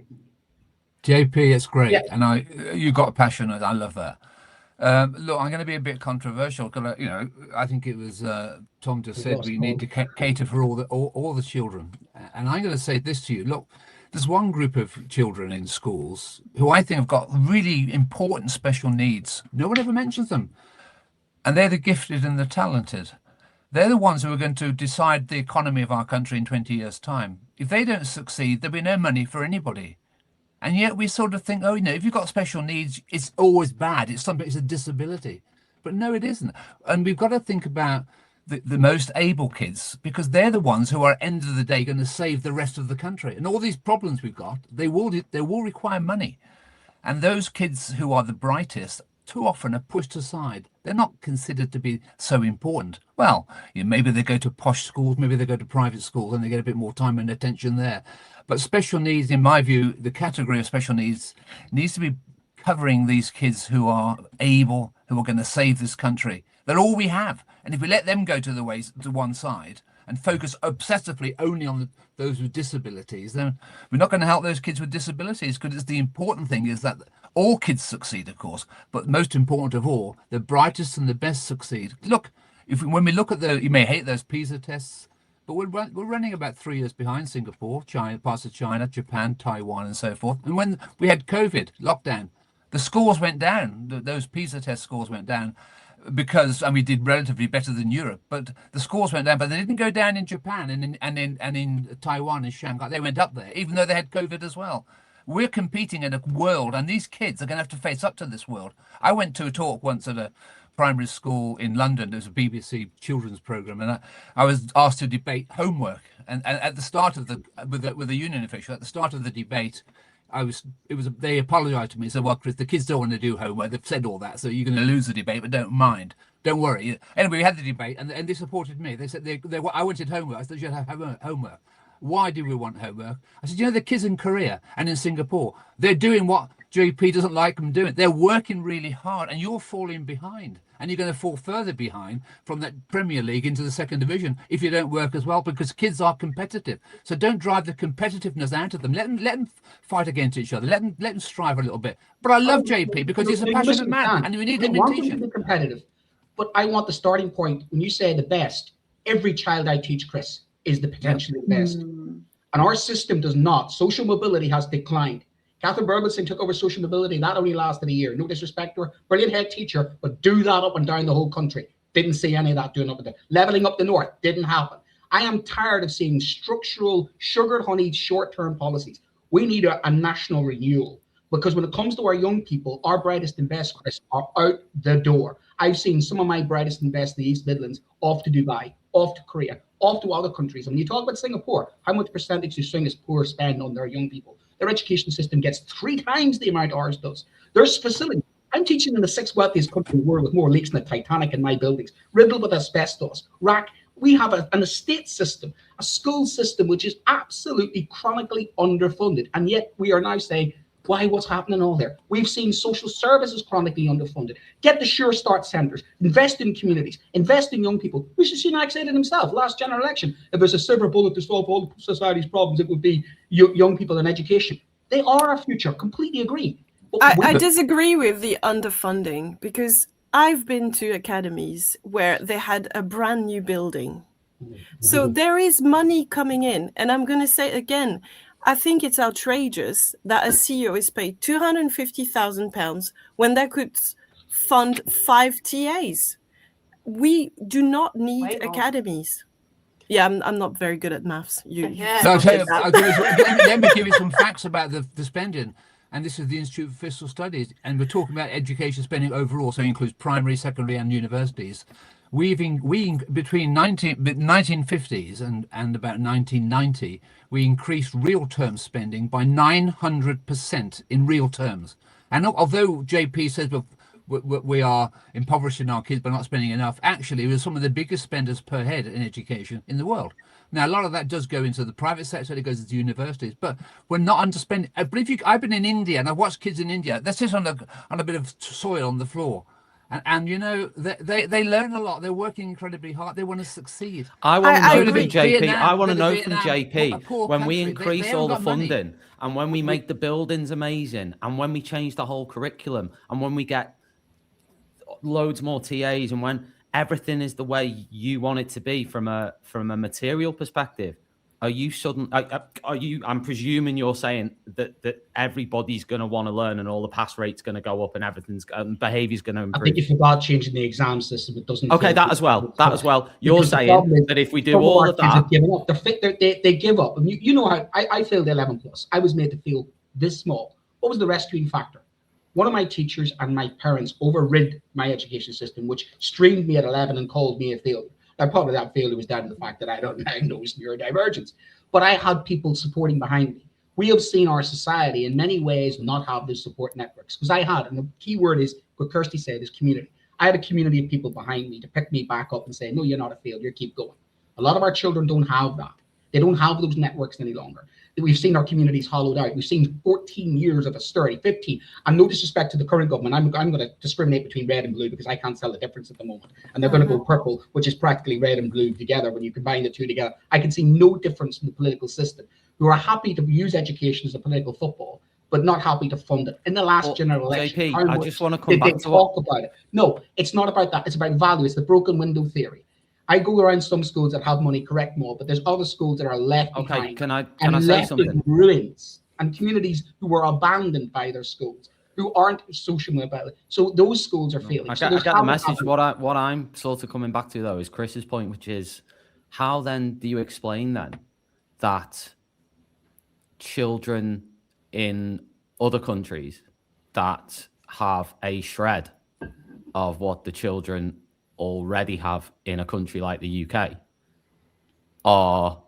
JP, it's great, and you got a passion. I love that. Look, I'm going to be a bit controversial because I think it was Tom just said we need to cater for all the children, and I'm going to say this to you. Look, there's one group of children in schools who I think have got really important special needs. No one ever mentions them, and they're the gifted and the talented. They're the ones who are going to decide the economy of our country in 20 years' time. If they don't succeed, there'll be no money for anybody. And yet we sort of think, if you've got special needs, it's always bad. It's a disability. But no, it isn't. And we've got to think about the most able kids, because they're the ones who are, at the end of the day, going to save the rest of the country. And all these problems we've got, they will require money. And those kids who are the brightest too often are pushed aside. They're not considered to be so important. Well, maybe they go to posh schools, maybe they go to private schools and they get a bit more time and attention there. But special needs, in my view, the category of special needs needs to be covering these kids who are able, who are going to save this country. They're all we have. And if we let them go to one side and focus obsessively only on those with disabilities, then we're not going to help those kids with disabilities, because the important thing is that all kids succeed, of course, but most important of all, the brightest and the best succeed. Look, when we look at you may hate those PISA tests, but we're running about 3 years behind Singapore, China, parts of China, Japan, Taiwan, and so forth. And when we had COVID lockdown, the scores went down. Those PISA test scores went down because, and we did relatively better than Europe, but the scores went down. But they didn't go down in Japan and in Taiwan and Shanghai. They went up there, even though they had COVID as well. We're competing in a world, and these kids are going to have to face up to this world. I went to a talk once at a primary school in London. There was a BBC children's program, and I was asked to debate homework. And at the start of with a union official, at the start of the debate, they apologized to me and said, well, Chris, the kids don't want to do homework. They've said all that, so you're going to lose the debate, but don't mind. Don't worry. Anyway, we had the debate, and they supported me. They said I wanted homework. I said, you should have homework. Why do we want homework? I said, the kids in Korea and in Singapore, they're doing what JP doesn't like them doing. They're working really hard, and you're falling behind. And you're going to fall further behind from that Premier League into the second division if you don't work as well, because kids are competitive. So don't drive the competitiveness out of them. Let them fight against each other. Let them strive a little bit. But I love JP because he's a passionate man, and we need him in teaching. To be competitive, but I want the starting point. When you say the best, every child I teach, Chris, is the potentially best. And our system does not. Social mobility has declined. Catherine Bergelson took over social mobility. That only lasted a year. No disrespect to her. Brilliant head teacher, but do that up and down the whole country. Didn't see any of that doing up and down. Leveling up the north. Didn't happen. I am tired of seeing structural, sugar-honeyed, short-term policies. We need a national renewal, because when it comes to our young people, our brightest and best, Chris, are out the door. I've seen some of my brightest and best in the East Midlands off to Dubai, off to Korea, off to other countries. And when you talk about Singapore, how much percentage do Singapore spend on their young people? Their education system gets 3 times the amount ours does. There's facilities. I'm teaching in the 6th wealthiest country in the world with more leaks than the Titanic in my buildings, riddled with asbestos, rack. We have an estate system, a school system, which is absolutely chronically underfunded. And yet we are now saying, why, what's happening all there? We've seen social services chronically underfunded. Get the Sure Start centres, invest in communities, invest in young people. Rishi Sunak said it himself last general election. If there's a silver bullet to solve all society's problems, it would be young people and education. They are our future, completely agree. I disagree with the underfunding, because I've been to academies where they had a brand new building. So there is money coming in. And I'm going to say again, I think it's outrageous that a CEO is paid £250,000 when they could fund 5 TAs. We do not need academies. Yeah, I'm not very good at maths. Yeah. No, I'll tell you, that. let me give you some facts about the spending. And this is the Institute for Fiscal Studies. And we're talking about education spending overall, so it includes primary, secondary, and universities. We between 1950s and about 1990, we increased real term spending by 900% in real terms. And although JP says we are impoverishing our kids by not spending enough, actually we're some of the biggest spenders per head in education in the world. Now, a lot of that does go into the private sector, it goes into universities, but we're not underspending. I believe I've been in India and I've watched kids in India. They sit on a bit of soil on the floor. And you know, they learn a lot. They're working incredibly hard. They want to succeed. I want to know from JP. Vietnam, I want to know Vietnam, from JP when we country, increase they all the haven't got money. funding and when we make the buildings amazing and when we change the whole curriculum and when we get loads more TAs and when everything is the way you want it to be from a material perspective. Are you I'm presuming you're saying that everybody's going to want to learn and all the pass rate's going to go up and behavior's going to improve. I think if you start changing the exam system, it doesn't. Okay, that as well. You're saying that if we do all of that, they give up. And you know how I failed 11 plus. I was made to feel this small. What was the rescuing factor? One of my teachers and my parents overrid my education system, which streamed me at 11 and called me a failure. Now, probably that failure was down to the fact that I don't diagnose neurodivergence, but I had people supporting behind me. We have seen our society in many ways not have the support networks, because I had, and the key word is what Kirsti said, is community. I had a community of people behind me to pick me back up and say, no, you're not a failure, keep going. A lot of our children don't have that. They don't have those networks any longer. We've seen our communities hollowed out. We've seen 14 years of austerity, 15. And no disrespect to the current government, I'm going to discriminate between red and blue because I can't tell the difference at the moment. And they're going to go purple, which is practically red and blue together. When you combine the two together, I can see no difference in the political system, who are happy to use education as a political football, but not happy to fund it. In the last general election, JP, I just want to come back to talk about it. No, it's not about that. It's about value. It's the broken window theory. I go around some schools that have money, correct more, but there's other schools that are left behind. Can I say something? Ruins and communities who were abandoned by their schools, who aren't social about it. So those schools are failing. I get the message. What I'm sort of coming back to though is Chris's point, which is how then do you explain then that children in other countries that have a shred of what the children already have in a country like the UK are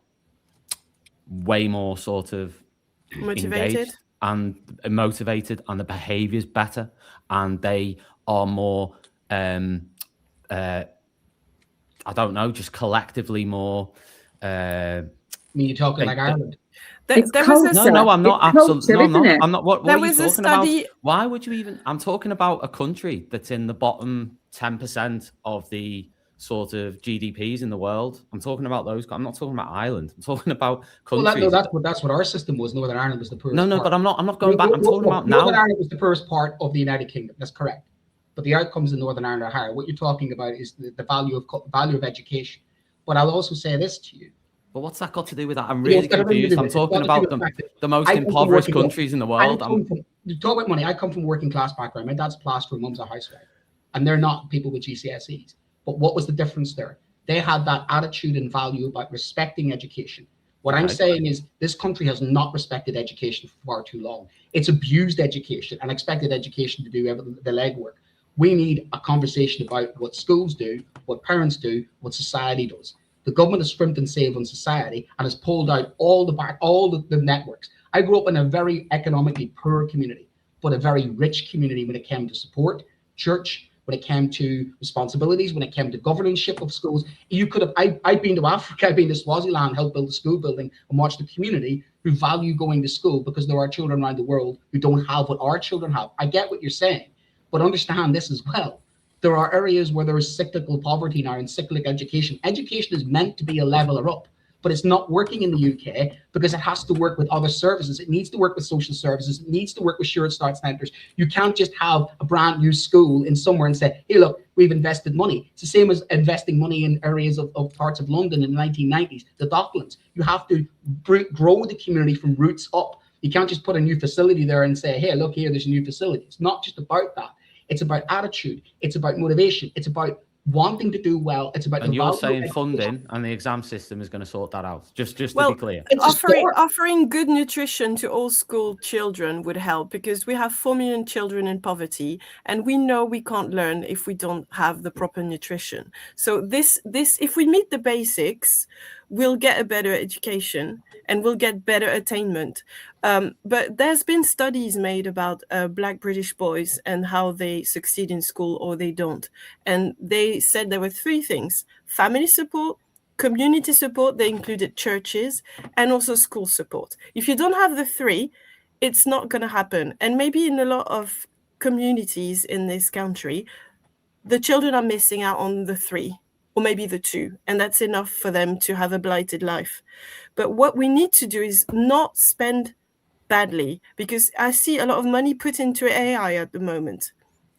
way more sort of motivated and motivated, and the behavior's better, and they are more I don't know, just collectively more I mean, you're talking like Ireland. No, I'm not. Absolutely, no, I'm not. What are you talking about? Why would you even? I'm talking about a country that's in the bottom 10% of the sort of GDPs in the world. I'm talking about those. I'm not talking about Ireland. I'm talking about countries. Well, that's what our system was. Northern Ireland was the poorest. No, part. But I'm not going back. I'm talking about now. Northern Ireland was the poorest part of the United Kingdom. That's correct. But the outcomes in Northern Ireland are higher. What you're talking about is the value of education. But I'll also say this to you. But what's that got to do with that? I'm really confused. I'm talking about the most impoverished countries in the world. You talk about money. I come from a working class background. My dad's a plasterer, mum's a housewife. And they're not people with GCSEs. But what was the difference there? They had that attitude and value about respecting education. What I'm saying is this country has not respected education for far too long. It's abused education and expected education to do the legwork. We need a conversation about what schools do, what parents do, what society does. The government has scrimped and saved on society and has pulled out all the networks. I grew up in a very economically poor community, but a very rich community when it came to support, church, when it came to responsibilities, when it came to governorship of schools. You could have, I've been to Africa, I've been to Swaziland, helped build a school building and watched the community who value going to school because there are children around the world who don't have what our children have. I get what you're saying, but understand this as well. There are areas where there is cyclical poverty now and cyclical education. Education is meant to be a leveler up, but it's not working in the UK because it has to work with other services. It needs to work with social services. It needs to work with Sure Start centres. You can't just have a brand new school in somewhere and say, hey, look, we've invested money. It's the same as investing money in areas of parts of London in the 1990s, the Docklands. You have to grow the community from roots up. You can't just put a new facility there and say, hey, look here, there's a new facility. It's not just about that. It's about attitude. It's about motivation. It's about wanting to do well. It's about And the you're value of saying education. funding and the exam system is going to sort that out. Just to Well, be clear. It's a sport. offering good nutrition to all school children would help, because we have 4 million children in poverty, and we know we can't learn if we don't have the proper nutrition. So this if we meet the basics, we'll get a better education and we'll get better attainment. But there's been studies made about Black British boys and how they succeed in school or they don't. And they said there were 3 things: family support, community support, they included churches, and also school support. If you don't have the 3, it's not going to happen. And maybe in a lot of communities in this country, the children are missing out on the 3, or maybe the 2, and that's enough for them to have a blighted life. But what we need to do is not spend badly, because I see a lot of money put into AI at the moment,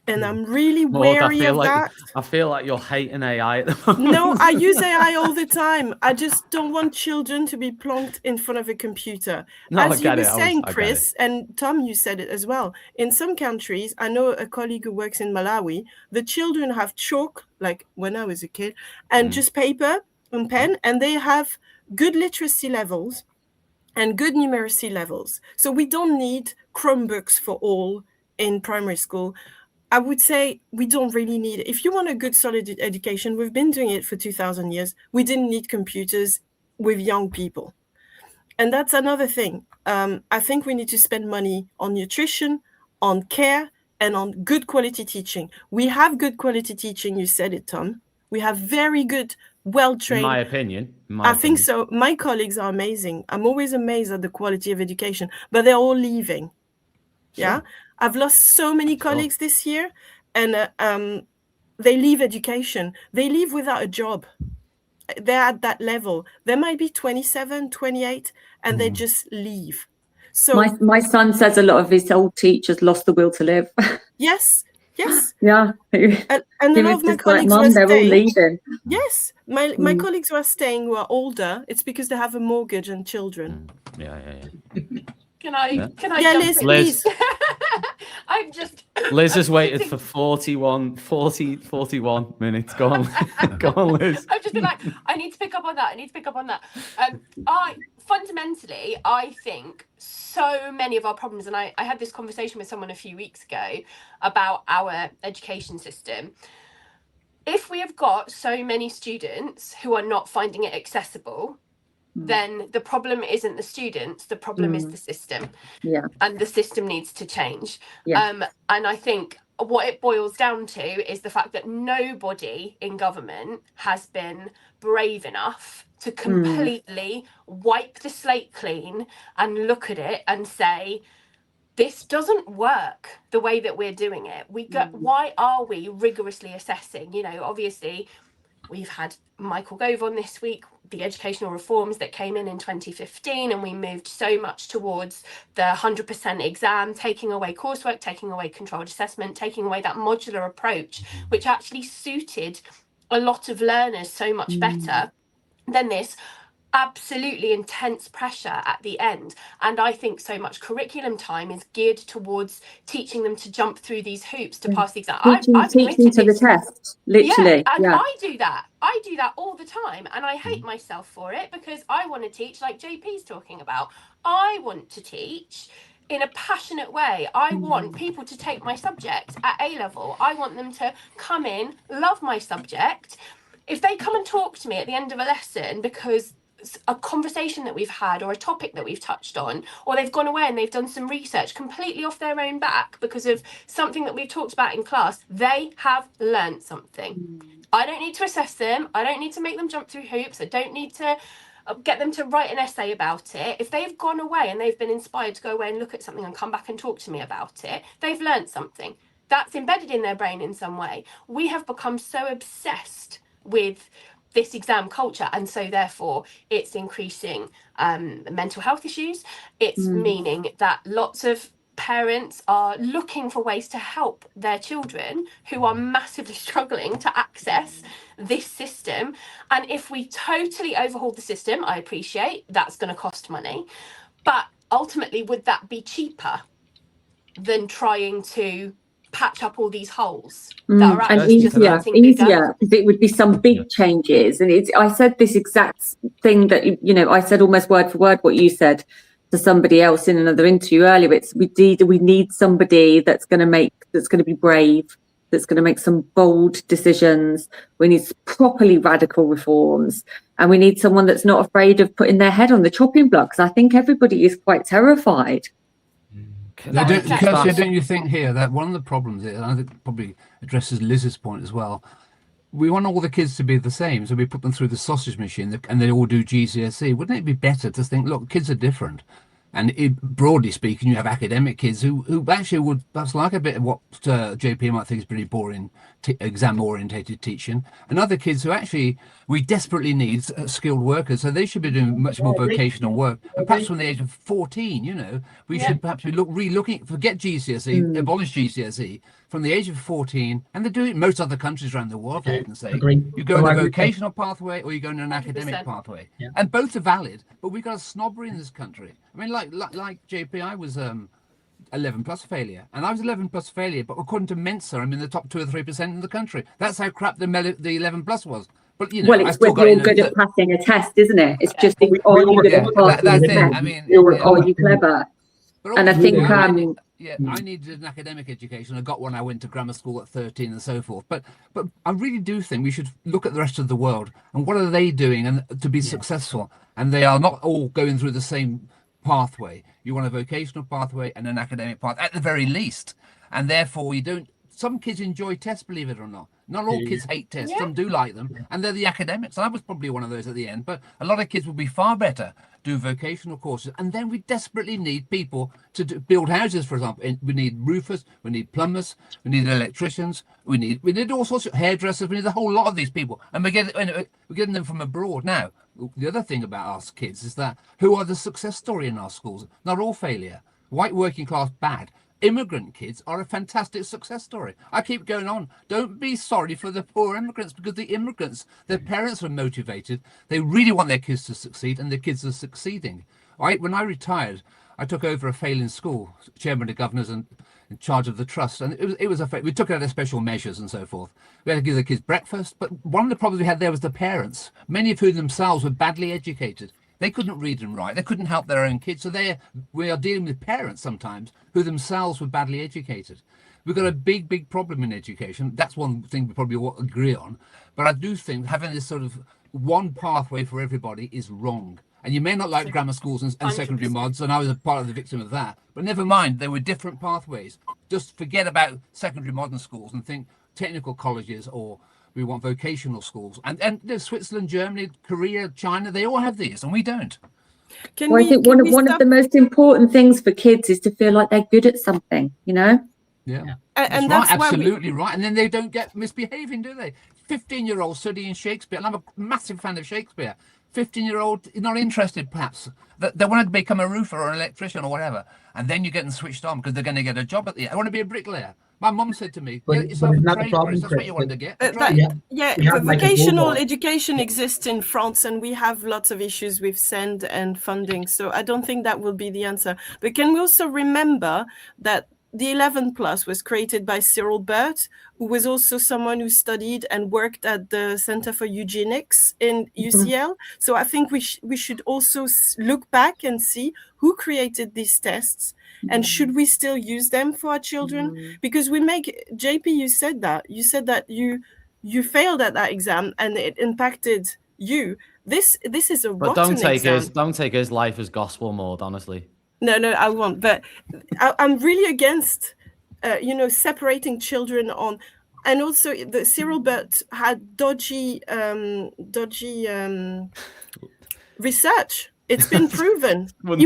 and I'm really wary of that. I feel like you're hating AI at the moment. No, I use AI all the time. I just don't want children to be plonked in front of a computer. No, As I you get were it. saying, I get Chris, and Tom, you said it as well. In some countries, I know a colleague who works in Malawi, the children have chalk, like when I was a kid, and just paper and pen, and they have good literacy levels and good numeracy levels. So we don't need Chromebooks for all in primary school. I would say we don't really need it. If you want a good, solid education, we've been doing it for 2,000 years. We didn't need computers with young people. And that's another thing. I think we need to spend money on nutrition, on care, and on good quality teaching. We have good quality teaching. You said it, Tom. We have very good, well-trained. In my opinion. I think so. My colleagues are amazing. I'm always amazed at the quality of education, but they're all leaving. Sure. Yeah. I've lost so many colleagues this year, and they leave education. They leave without a job. They're at that level. They might be 27, 28, and they just leave. So my son says a lot of his old teachers lost the will to live. yes. Yeah. And a lot of my colleagues Mum, they're all leaving. Yes. My colleagues who are staying, who are older, it's because they have a mortgage and children. Yeah. Can I Yeah, jump Liz, in? please. I'm just Liz has waited for 41 minutes. Go on. Go on, Liz. I've just been like, I need to pick up on that. I think so many of our problems, and I had this conversation with someone a few weeks ago about our education system. If we have got so many students who are not finding it accessible, then the problem isn't the students, the problem is the system. Yeah. And the system needs to change. Yeah. And I think what it boils down to is the fact that nobody in government has been brave enough to completely wipe the slate clean and look at it and say, this doesn't work the way that we're doing it. Why are we rigorously assessing? You know, obviously, we've had Michael Gove on this week, the educational reforms that came in 2015, and we moved so much towards the 100% exam, taking away coursework, taking away controlled assessment, taking away that modular approach, which actually suited a lot of learners so much better than this absolutely intense pressure at the end. And I think so much curriculum time is geared towards teaching them to jump through these hoops to pass the exam. Teaching to the test, literally. Yeah, and I do that all the time, and I hate myself for it, because I want to teach like JP's talking about. I want to teach in a passionate way. I want people to take my subject at A level. I want them to come in, love my subject. If they come and talk to me at the end of a lesson because a conversation that we've had or a topic that we've touched on, or they've gone away and they've done some research completely off their own back because of something that we've talked about in class, they have learned something. I don't need to assess them. I don't need to make them jump through hoops. I don't need to get them to write an essay about it. If they've gone away and they've been inspired to go away and look at something and come back and talk to me about it, they've learned something. That's embedded in their brain in some way. We have become so obsessed with this exam culture, and so therefore it's increasing mental health issues. It's meaning that lots of parents are looking for ways to help their children who are massively struggling to access this system. And if we totally overhaul the system, I appreciate that's going to cost money, but ultimately, would that be cheaper than trying to patch up all these holes that are and actually just getting easier, because it would be some big changes. And I said this exact thing that, you know, I said almost word for word what you said to somebody else in another interview earlier. It's we need somebody that's going to be brave, that's going to make some bold decisions. We need properly radical reforms, and we need someone that's not afraid of putting their head on the chopping block, because I think everybody is quite terrified. Kirsti, don't you think here that one of the problems, and I think it probably addresses Liz's point as well, we want all the kids to be the same, so we put them through the sausage machine and they all do GCSE. Wouldn't it be better to think, look, kids are different? And broadly speaking, you have academic kids who actually would perhaps like a bit of what JP might think is pretty boring, exam-orientated teaching, and other kids who actually we desperately need skilled workers, so they should be doing much more vocational work. And perhaps from the age of 14, you know, we should perhaps be re-looking, forget GCSE, abolish GCSE from the age of 14, and they do it in most other countries around the world, I can say. You go in a vocational pathway or you go in an academic pathway. And both are valid, but we've got a snobbery in this country. I mean, like JP, I was 11 plus failure, and I was 11 plus failure, but according to Mensa, I'm in the top 2 or 3% in the country. That's how crap the 11 plus was. But you know, well, it's when you're good at passing a test, isn't it? It's just are you good at passing the test? I mean, are you clever? And I think I needed an academic education. I got one. I went to grammar school at 13 and so forth. But I really do think we should look at the rest of the world and what are they doing and to be successful. And they are not all going through the same pathway. You want a vocational pathway and an academic path at the very least. And therefore, we don't. Some kids enjoy tests, believe it or not. Not all kids hate tests. Some do like them, and they're the academics. I was probably one of those at the end, but a lot of kids will be far better do vocational courses. And then we desperately need people to build houses, for example. We need roofers, we need plumbers, we need electricians, we need all sorts of hairdressers. We need a whole lot of these people, and we're getting them from abroad now. The other thing about us kids is that who are the success story in our schools? Not all failure. White working class bad. Immigrant kids are a fantastic success story. I keep going on. Don't be sorry for the poor immigrants, because the immigrants, their parents are motivated. They really want their kids to succeed, and their kids are succeeding. When I retired, I took over a failing school, chairman of governors and in charge of the trust, and it was we took out special measures and so forth. We had to give the kids breakfast, but one of the problems we had there was the parents, many of whom themselves were badly educated. They couldn't read and write. They couldn't help their own kids. So we are dealing with parents sometimes who themselves were badly educated. We've got a big problem in education. That's one thing we probably all agree on. But I do think having this sort of one pathway for everybody is wrong. And you may not like grammar schools and secondary mods, and I was a part of the victim of that. But never mind, there were different pathways. Just forget about secondary modern schools and think technical colleges, or we want vocational schools. And there's Switzerland, Germany, Korea, China, they all have these, and we don't. I think one of the most important things for kids is to feel like they're good at something, you know? Yeah. And that's right, absolutely right. And then they don't get misbehaving, do they? 15-year-olds studying Shakespeare, and I'm a massive fan of Shakespeare. 15-year-old not interested, perhaps. They want to become a roofer or an electrician or whatever. And then you get them switched on because they're going to get a job at the end. I want to be a bricklayer. My mum said to me, get yourself a trade, Boris. That's what you wanted to get. Vocational education exists in France, and we have lots of issues with SEND and funding. So I don't think that will be the answer. But can we also remember that the 11 Plus was created by Cyril Burt, who was also someone who studied and worked at the Center for Eugenics in UCL. So I think we should also look back and see who created these tests, and should we still use them for our children? Because JP, you said that you failed at that exam and it impacted you. This is a rotten exam. Don't take his life as gospel mode, honestly. No, I won't. But I'm really against, separating children on, and also the Cyril Burt had dodgy research. It's been proven. The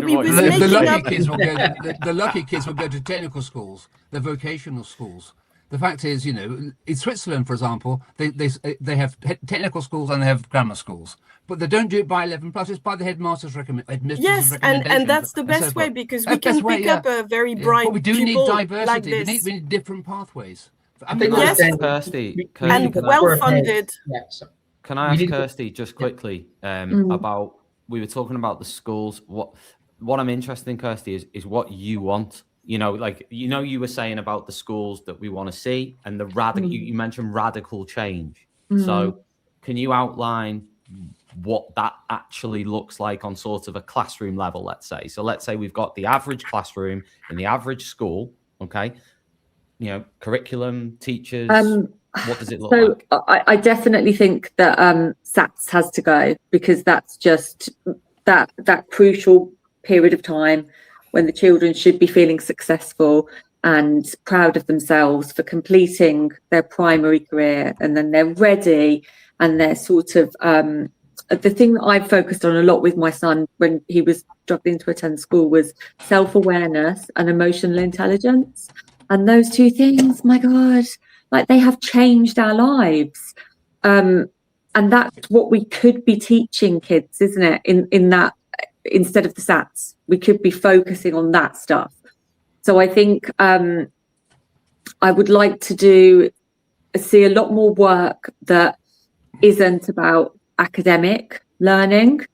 lucky kids will go to technical schools, the vocational schools. The fact is, in Switzerland, for example, they have technical schools and they have grammar schools, but they don't do it by 11 plus. It's by the headmaster's recommendation. Yes, and that's the best way, because we can pick up a very bright. But we do need diversity. Like this. We need different pathways. Kirsty, and well funded. Can I ask Kirsti just quickly about? We were talking about the schools. What I'm interested in, Kirsti, is what you want you know, like, you know, you were saying about the schools that we want to see and the radical, you mentioned radical change. So can you outline what that actually looks like on sort of a classroom level, let's say? So let's say we've got the average classroom in the average school, okay? You know, curriculum, teachers, what does it look like? I definitely think that SATs has to go, because that's just that crucial period of time when the children should be feeling successful and proud of themselves for completing their primary career, and then they're ready, and they're sort of the thing that I've focused on a lot with my son when he was struggling to attend school was self-awareness and emotional intelligence. And those two things, my God, like, they have changed our lives. And that's what we could be teaching kids, isn't it? In that, instead of the SATs, we could be focusing on that stuff. So I think I would like to see a lot more work that isn't about academic learning,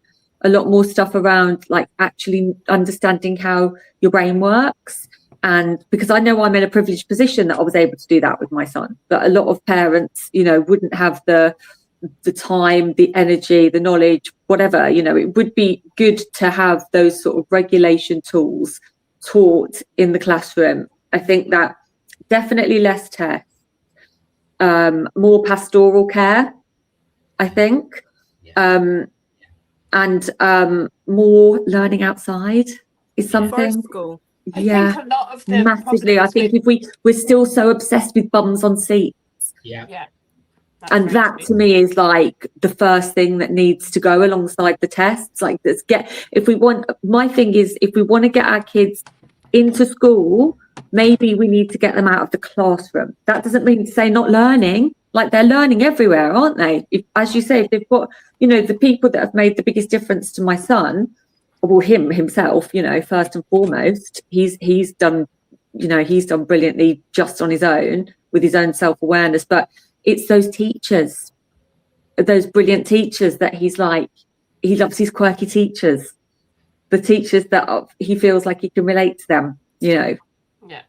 a lot more stuff around like actually understanding how your brain works. And because I know I'm in a privileged position that I was able to do that with my son, but a lot of parents, you know, wouldn't have the time, the energy, the knowledge, whatever. You know, it would be good to have those sort of regulation tools taught in the classroom. I think that definitely less tests, more pastoral care, I think, and more learning outside is something. School. I think a lot of the massively. I think if we're still so obsessed with bums on seats. Yeah. And that to me is like the first thing that needs to go alongside the tests. Like, my thing is, if we want to get our kids into school, maybe we need to get them out of the classroom. That doesn't mean to say not learning. Like, they're learning everywhere, aren't they? If, as you say, if they've got, you know, the people that have made the biggest difference to my son, well, himself, you know, first and foremost, he's done brilliantly just on his own with his own self-awareness. But it's those teachers, those brilliant teachers that he loves his quirky teachers, the teachers that he feels like he can relate to them, you know. Yeah.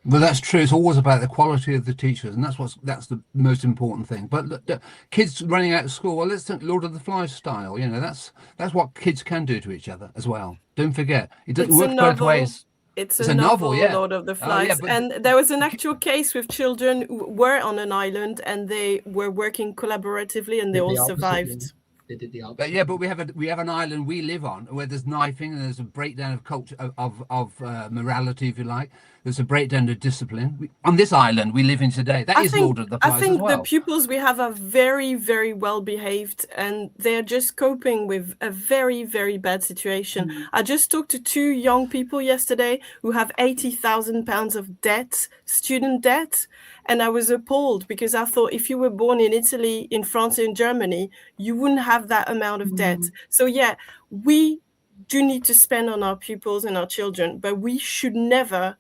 Well, that's true. It's always about the quality of the teachers, and that's the most important thing. But look, kids running out of school, well, let's think Lord of the Flies style. You know, that's what kids can do to each other as well. Don't forget, it works both ways. It's a novel, yeah. Lord of the Flies. But and there was an actual case with children who were on an island and they were working collaboratively and they all survived. They did the opposite. But we have an island we live on where there's knifing and there's a breakdown of culture of morality, if you like. There's a breakdown of discipline. On this island we live in today, Lord of the Flies. I think as well. the pupils we have are very, very well behaved and they're just coping with a very, very bad situation. I just talked to 2 young people yesterday who have £80,000 of debt, student debt. And I was appalled because I thought if you were born in Italy, in France, in Germany, you wouldn't have that amount of debt. So yeah, we do need to spend on our pupils and our children, but we should never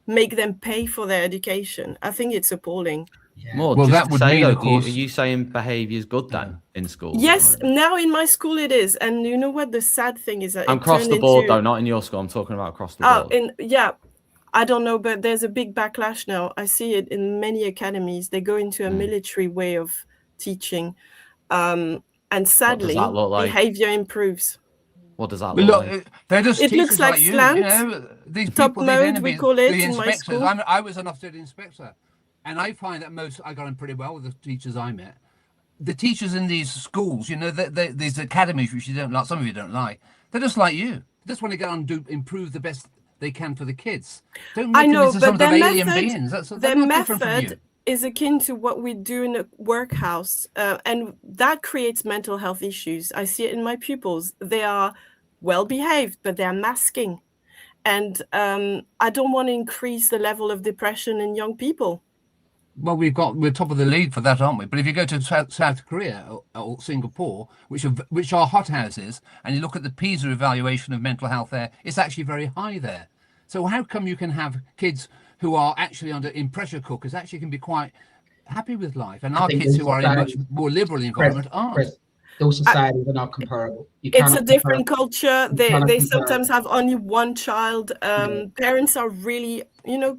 make them pay for their education. I think it's appalling. Yeah. Well, that would mean, of course, are you saying behaviour is good then in school? Yes, now in my school it is. And you know what the sad thing is? That across the board, though, not in your school. I'm talking about across the board. I don't know, but there's a big backlash now. I see it in many academies. They go into a military way of teaching. And sadly, behavior improves. What does that look like? They're just it looks like slant. You know, these top people, mode, we call it in my school. I was an Ofsted inspector. And I find that I got on pretty well with the teachers I met. The teachers in these schools, you know, these academies, which you don't like, some of you don't like, they're just like you. They just want to get on and improve the best they can for the kids. Don't make them into some of them alien beings. Their method is akin to what we do in a workhouse, and that creates mental health issues. I see it in my pupils. They are well behaved, but they're masking, and I don't want to increase the level of depression in young people. Well, we're top of the league for that, aren't we? But if you go to South Korea or Singapore, which are hothouses, and you look at the PISA evaluation of mental health there, it's actually very high there. So how come you can have kids who are actually in pressure cookers actually can be quite happy with life, and our kids who are in a much more liberal environment aren't? Those societies are not comparable. It's a different culture. They compare. sometimes have only one child. Parents are really,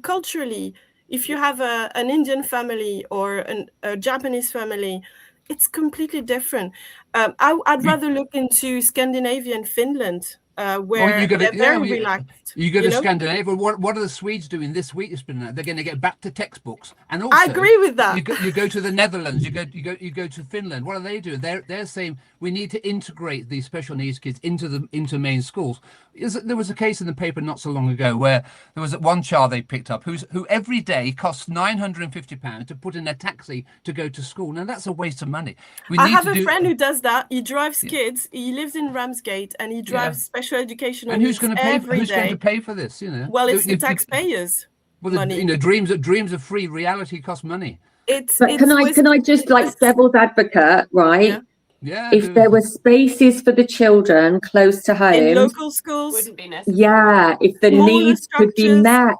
culturally, if you have an Indian family or a Japanese family, it's completely different. I'd rather look into Scandinavia and Finland, where they're very relaxed. You go to Scandinavia. What are the Swedes doing this week? They're going to get back to textbooks, and also I agree with that. You go to the Netherlands. You go to Finland. What are they doing? They're saying we need to integrate these special needs kids into main schools. There was a case in the paper not so long ago where there was one child they picked up who every day costs £950 to put in a taxi to go to school. Now that's a waste of money. I have a friend who does that. He drives kids. He lives in Ramsgate and he drives special educational and who's needs who's going to pay for this? Well, it's the taxpayers. Money. Dreams are free. Reality costs money. Can I just like devil's advocate, right? Yeah. If there were spaces for the children close to home, in local schools, wouldn't be necessary. yeah, if the needs could be met.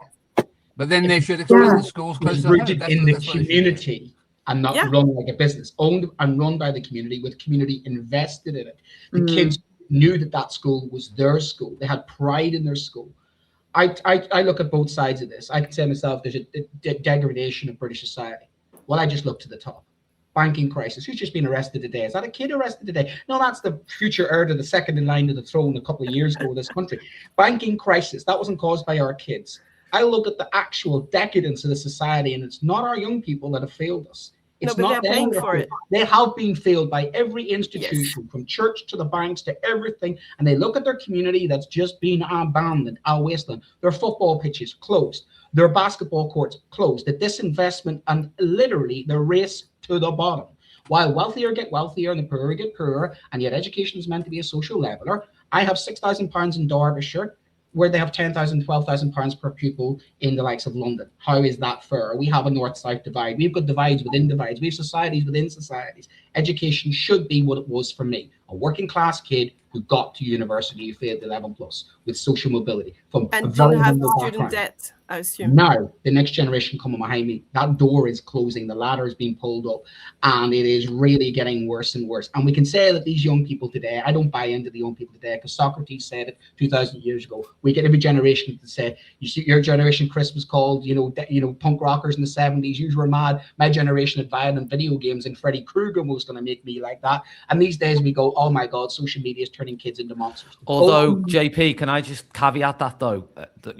But then they should expand the schools close to home. Rooted in the community and not run like a business, owned and run by the community, with community invested in it. The kids knew that school was their school. They had pride in their school. I look at both sides of this. I can say myself there's a degradation of British society. Well, I just look to the top. Banking crisis. Who's just been arrested today? Is that a kid arrested today? No, that's the future heir to the second in line to the throne a couple of years ago in this country. Banking crisis. That wasn't caused by our kids. I look at the actual decadence of the society, and it's not our young people that have failed us. It's not they're paying for it. They have been failed by every institution, from church to the banks to everything. And they look at their community that's just been abandoned, our wasteland. Their football pitches closed, their basketball courts closed, the disinvestment, and literally the race to the bottom. While wealthier get wealthier and the poorer get poorer, and yet education is meant to be a social leveler. I have £6,000 in Derbyshire, where they have £10,000, £12,000 per pupil in the likes of London. How is that fair? We have a north-south divide. We've got divides within divides. We have societies within societies. Education should be what it was for me, a working class kid who got to university, who failed 11 plus, with social mobility. From and a very didn't have humble student background. debt, I assume. Now, the next generation coming behind me, that door is closing, the ladder is being pulled up, and it is really getting worse and worse. And we can say that these young people today, I don't buy into the young people today, because Socrates said it 2,000 years ago. We get every generation to say, you see, your generation, Chris, was called, punk rockers in the 70s. You were mad. My generation had violent video games, and Freddy Krueger was going to make me like that. And these days we go, oh my God, social media is turning kids into monsters. Although, JP, can I just caveat that though?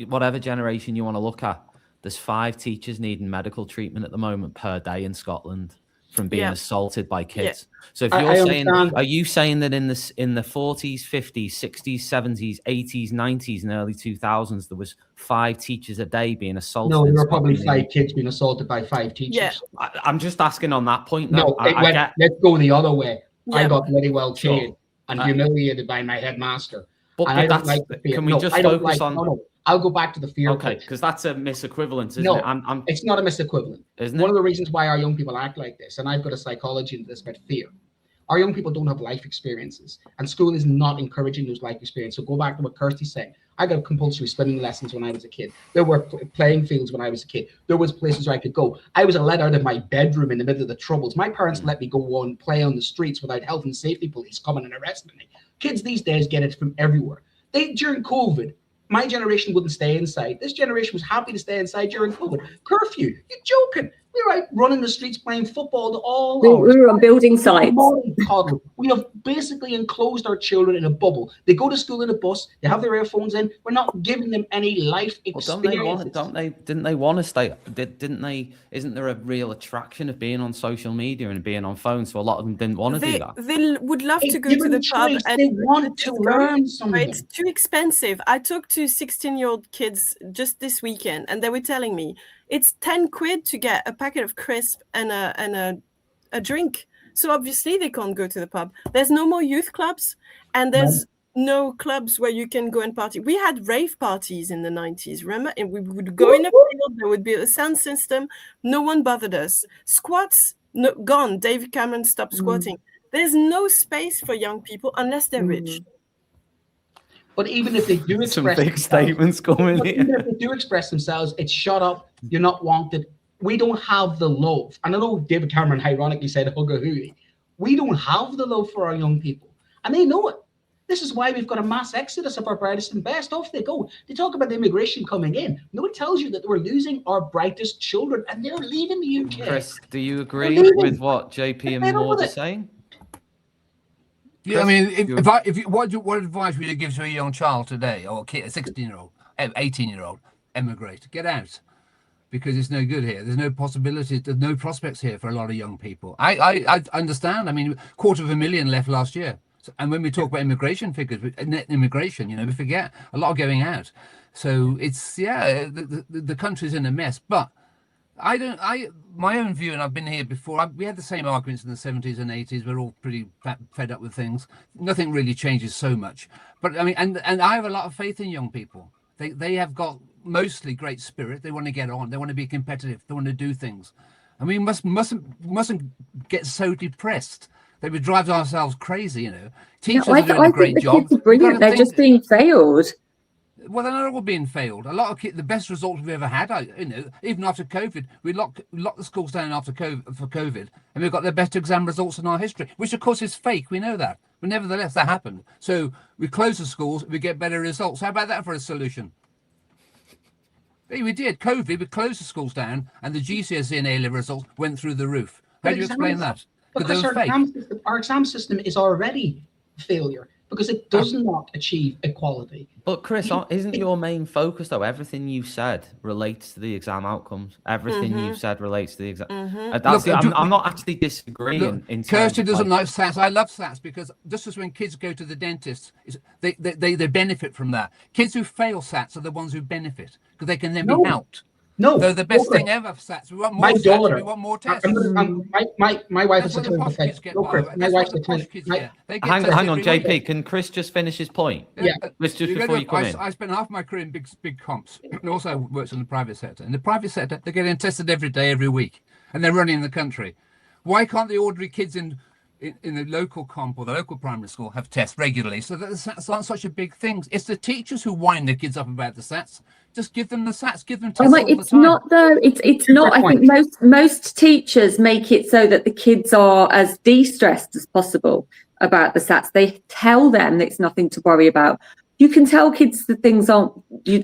Whatever generation you want to look at, there's 5 teachers needing medical treatment at the moment per day in Scotland from being assaulted by kids. So if you're saying, are you saying that in the 40s, 50s, 60s, 70s, 80s, 90s, and early 2000s, there was 5 teachers a day being assaulted? No, there were probably 5 kids being assaulted by 5 teachers. Yeah. I'm just asking on that point. No, let's go the other way. Yeah. I got bloody well chained and humiliated by my headmaster. But I don't that's, like the fear. can we just focus on... No, I'll go back to the fear. Okay, because that's a misequivalent, isn't no, it? It's not a misequivalent. Isn't it? One of the reasons why our young people act like this, and I've got a psychology into this about fear. Our young people don't have life experiences, and school is not encouraging those life experiences. So go back to what Kirsti said. I got compulsory swimming lessons when I was a kid. There were playing fields when I was a kid. There was places where I could go. I was let out of my bedroom in the middle of the troubles. My parents let me go on play on the streets without health and safety police coming and arresting me. Kids these days get it from everywhere. During COVID, my generation wouldn't stay inside. This generation was happy to stay inside during COVID. Curfew. You're joking. We were out running the streets playing football to all hours. We were on building sites. We have basically enclosed our children in a bubble. They go to school in a bus. They have their earphones in. We're not giving them any life experience. Didn't they want to stay? Didn't they? Isn't there a real attraction of being on social media and being on phones? So a lot of them didn't want to do that. They would love to go to the pub. And they want to learn something. It's too expensive. I talked to 16-year-old kids just this weekend, and they were telling me it's 10 quid to get a packet of crisp and a drink. So obviously they can't go to the pub. There's no more youth clubs, and there's no clubs where you can go and party. We had rave parties in the 90s, remember? And we would go in a field, there would be a sound system. No one bothered us. Squats, gone. David Cameron stopped squatting. There's no space for young people unless they're rich. But even if they do express some big statements coming here. Even if they do express themselves, it's shut up, you're not wanted. We don't have the love. And I know David Cameron ironically said hug a hooey. We don't have the love for our young people, and they know it. This is why we've got a mass exodus of our brightest and best. Off they go. They talk about the immigration coming in. No one tells you that we're losing our brightest children, and they're leaving the UK. Chris, do you agree with what JP and Maud are saying? Yeah, I mean, what advice would you give to a young child today, or a 16-year-old, 18-year-old, emigrate, get out, because it's no good here. There's no possibility, there's no prospects here for a lot of young people. I understand. I mean, 250,000 left last year. And when we talk about immigration figures, net immigration, we forget a lot going out. So it's, the country's in a mess. But my own view, and I've been here before, we had the same arguments in the 70s and 80s. We're all pretty fed up with things. Nothing really changes so much. But I mean, and I have a lot of faith in young people. They have got mostly great spirit. They want to get on. They want to be competitive. They want to do things. And we mustn't get so depressed that we drive ourselves crazy, Teachers are doing a great job. Kids are brilliant. They're just being failed. Well, they're not all being failed. A lot of kids, the best results we've ever had, even after COVID, we locked the schools down after COVID, and we've got the best exam results in our history, which of course is fake. We know that, but nevertheless, that happened. So we close the schools, we get better results. How about that for a solution? Hey, we did COVID. We closed the schools down, and the GCSE and A-level results went through the roof. How do you explain that? Because our exam system is already a failure because it does not achieve equality. But Chris, isn't your main focus though? Everything you said relates to the exam outcomes. Everything you've said relates to the exam. I'm not actually disagreeing. Kirsti doesn't like SATs. I love SATs because just as when kids go to the dentist, they benefit from that. Kids who fail SATs are the ones who benefit because they can then be helped. No, they're the best thing ever for SATs. We want more SATs. We want more tests. My wife is a clinical psychologist. My wife's a clinical. Hang on, JP. Can Chris just finish his point? Yeah. Just before you come in. I spent half my career in big comps, and also worked in the private sector. In the private sector, they're getting tested every day, every week, and they're running the country. Why can't the ordinary kids in the local comp or the local primary school have tests regularly so that the SATs aren't such a big thing? It's the teachers who wind their kids up about the SATs. Just give them the SATs, give them tests all the time. It's not though. It's not. I think most teachers make it so that the kids are as de-stressed as possible about the SATs. They tell them that it's nothing to worry about. You can tell kids that things aren't,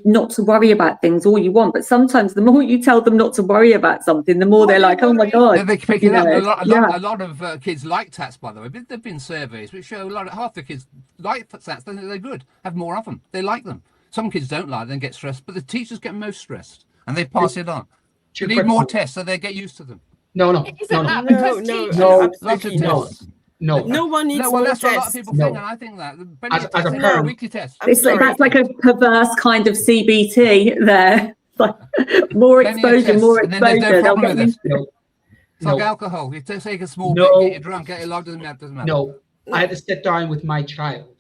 not to worry about things all you want, but sometimes the more you tell them not to worry about something, the more they're like, oh my God. They pick it up. A lot of kids like SATs, by the way. There have been surveys which show half the kids like SATs. They're good. Have more of them. They like them. Some kids don't like them, get stressed, but the teachers get most stressed and they pass it on. You need more tests so they get used to them. No. No one needs more that's tests. what a lot of people think, and I think that. As a parent, weekly tests. That's like a perverse kind of CBT there. Like more exposure, more exposure. It's like alcohol. You take a small bit, get you drunk, get you logged, doesn't matter. No, I had to sit down with my child,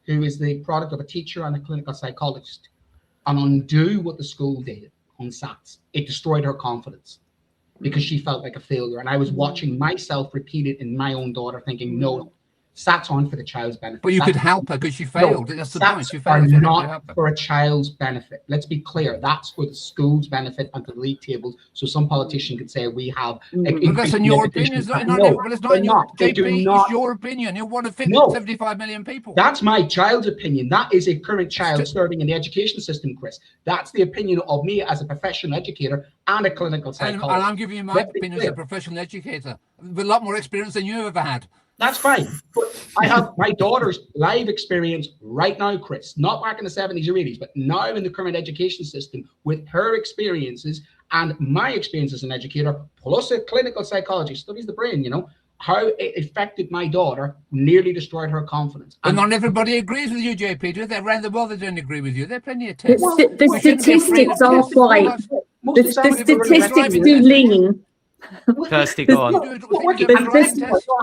who is the product of a teacher and a clinical psychologist, and undo what the school did on SATs. It destroyed her confidence because she felt like a failure. And I was watching myself repeat it in my own daughter thinking, no, SATs aren't for the child's benefit. But you could help her because she failed. That's the point. She failed. Are not for a child's benefit. Let's be clear. That's for the school's benefit and for the league tables. So some politician could say we have. That's in your opinion. It's not in your It's your opinion. You want to fit 75 million people. That's my child's opinion. That is a current child serving in the education system, Chris. That's the opinion of me as a professional educator and a clinical psychologist. And I'm giving you my opinion as a professional educator with a lot more experience than you ever had. That's fine. But I have my daughter's live experience right now, Chris, not back in the 70s or 80s, but now in the current education system with her experiences and my experience as an educator, plus a clinical psychology, studies the brain, how it affected my daughter, nearly destroyed her confidence. And not everybody agrees with you, JP, do they? Around the world, they don't agree with you. There are plenty of tests. The statistics are quite... The statistics do lean. Kirsty, go on. I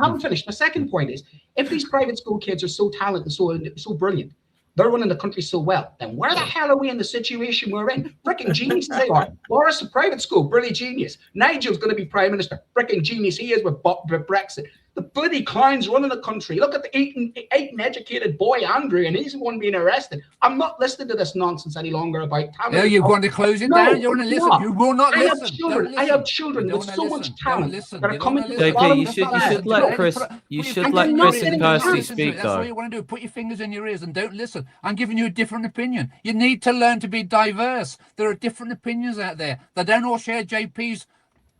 haven't finished. My second point is, if these private school kids are so talented, so brilliant, they're running the country so well, then where the hell are we in the situation we're in? Fricking geniuses they are. Boris, a private school, brilliant genius. Nigel's going to be prime minister. Fricking genius he is with Brexit. The bloody clowns running the country. Look at the eight educated boy, Andrew, and he's the one being arrested. I'm not listening to this nonsense any longer about Tamil. No, you want to close it down? You want to listen? Not. You will not listen. I have children with so much talent that are coming to the JP, bottom you should let Chris. You should let Chris and Kirsti speak, That's what you want to do. Put your fingers in your ears and don't listen. I'm giving you a different opinion. You need to learn to be diverse. There are different opinions out there. They don't all share JP's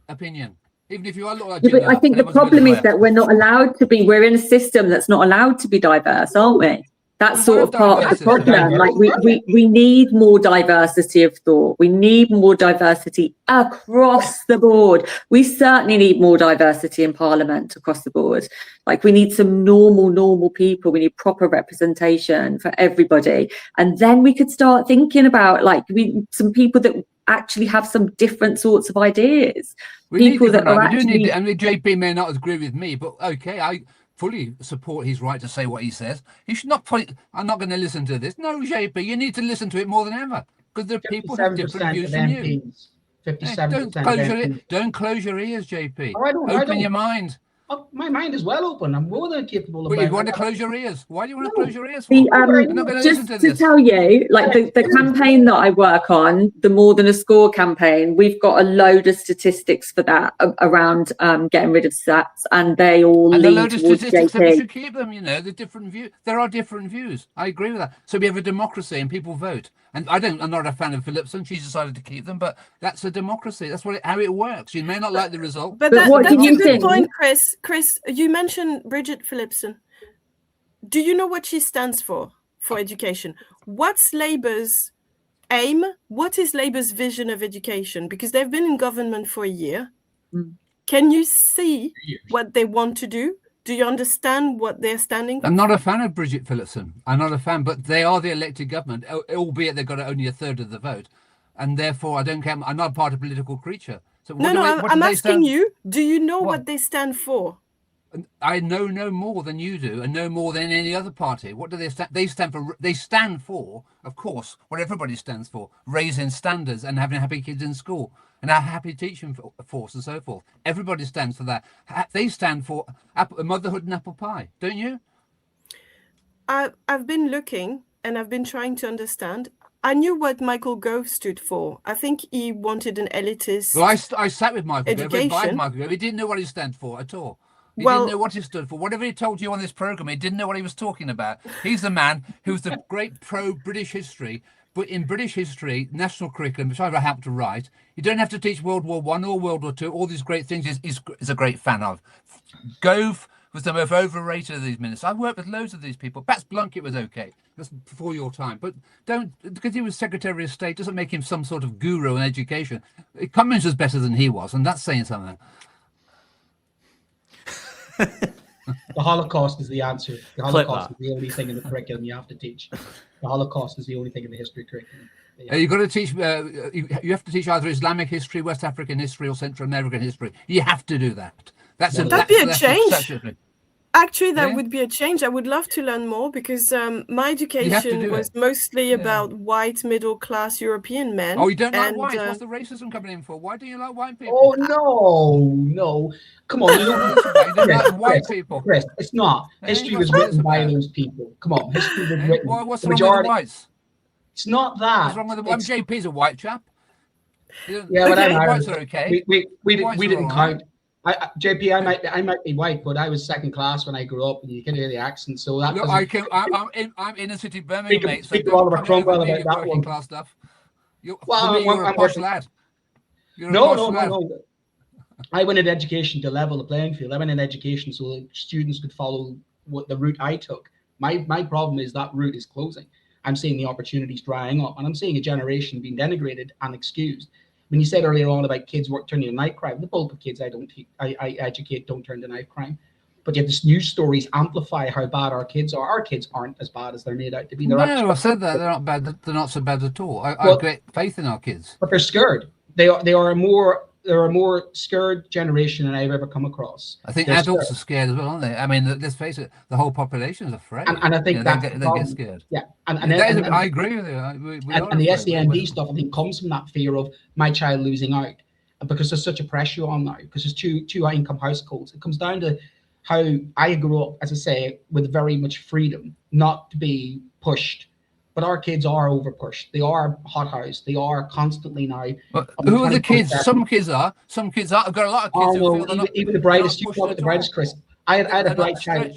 opinion. Even if you are like but I think the problem is that we're not allowed to be. We're in a system that's not allowed to be diverse, aren't we? That's sort of part of the problem. Like we need more diversity of thought. We need more diversity across the board. We certainly need more diversity in Parliament across the board. Like we need some normal people. We need proper representation for everybody. And then we could start thinking about like some people that actually have some different sorts of ideas. People that are actually... I mean, JP may not agree with me, but okay, I fully support his right to say what he says. He should not put, I'm not going to listen to this. No, JP, you need to listen to it more than ever because there are people who have different views from you. 57%. Don't close your ears, JP. Oh, Open your mind. Oh, my mind is well open. I'm more than capable of. But you want to close your ears. Why do you want to close your ears? For? Just to tell you, like the campaign that I work on, the More Than a Score campaign, we've got a load of statistics for that around getting rid of stats, and they all lead a load of towards statistics. JP. We should keep them. You know, the different views. There are different views. I agree with that. So we have a democracy, and people vote. And I'm not a fan of Phillipson. She's decided to keep them, but that's a democracy. That's how it works. You may not like the result. But that's a good point, Chris. Chris, you mentioned Bridget Phillipson. Do you know what she stands for education? What's Labour's aim? What is Labour's vision of education? Because they've been in government for a year. Can you see what they want to do? Do you understand what they're standing for? I'm not a fan of Bridget Phillipson. I'm not a fan, but they are the elected government, albeit they've got only a third of the vote. And therefore, I don't care. I'm not part of a political creature. So I'm asking you, do you know what they stand for? I know no more than you do, and no more than any other party. What do they stand? They stand for, of course, what everybody stands for: raising standards and having happy kids in school and a happy teaching force and so forth. Everybody stands for that. They stand for motherhood and apple pie, don't you? I've been looking and I've been trying to understand. I knew what Michael Gove stood for. I think he wanted an elitist. Well, I sat with Michael Gove. He didn't know what he stood for at all. He didn't know what he stood for. Whatever he told you on this program, he didn't know what he was talking about. He's the man who's the great pro-British history. But in British history, national curriculum, which I helped to write, you don't have to teach World War I or World War II. All these great things he's a great fan of. Gove was the most overrated of these ministers. I've worked with loads of these people. Bats Blunkett was okay. That's before your time. But because he was Secretary of State, doesn't make him some sort of guru in education. Cummings was better than he was, and that's saying something. The Holocaust is the answer. The Holocaust is the only thing in the curriculum you have to teach. The Holocaust is the only thing in the history curriculum. You've got to teach. You have to teach either Islamic history, West African history, or Central American history. You have to do that. That'd be a change. Actually, that would be a change. I would love to learn more because my education was mostly about white, middle-class European men. Oh, you don't like white? What's the racism coming in for? Why do you like white people? Oh, no. Come on. You don't like white people. Chris, it's not. History was written by those people. Come on. History was written. What's wrong with the whites? It's not that. What's wrong with the whites? JP's a white chap. Yeah, but whites are okay. We didn't count. JP, I might be white, but I was second class when I grew up, and you can hear the accent. So that I'm inner city Birmingham, mate. So Oliver Cromwell about that one. Class stuff. You're I'm a posh lad. No. I went in education to level the playing field. I went in education so that students could follow what the route I took. My problem is that route is closing. I'm seeing the opportunities drying up, and I'm seeing a generation being denigrated and excused. When you said earlier on about kids turning to knife crime, the bulk of kids I educate don't turn to knife crime. But yet this news stories amplify how bad our kids are. Our kids aren't as bad as they're made out to be. I said that. They're not bad. They're not so bad at all. I have great faith in our kids. But they're scared. They're a more scared generation than I've ever come across. I think adults are scared as well, aren't they? I mean, let's face it, the whole population is afraid. And I think they get scared. Yeah, I agree with you. And the SEND stuff, I think, comes from that fear of my child losing out, and because there's such a pressure on now, because there's two income households. It comes down to how I grew up, as I say, with very much freedom, not to be pushed. But our kids are over pushed. They are hothoused. They are constantly now. Well, who are the kids? Some kids are. Some kids are. I've got a lot of kids who feel they're not, even the brightest. You talk about the brightest, Chris. I had a bright child.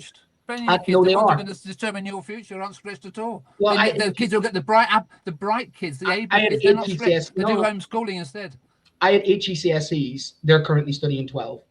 No, they are. Going to determine your future aren't stretched at all. Well, the kids who get the bright kids, the able kids, they're not stretched. They do homeschooling instead. I had HECSEs. They're currently studying 12.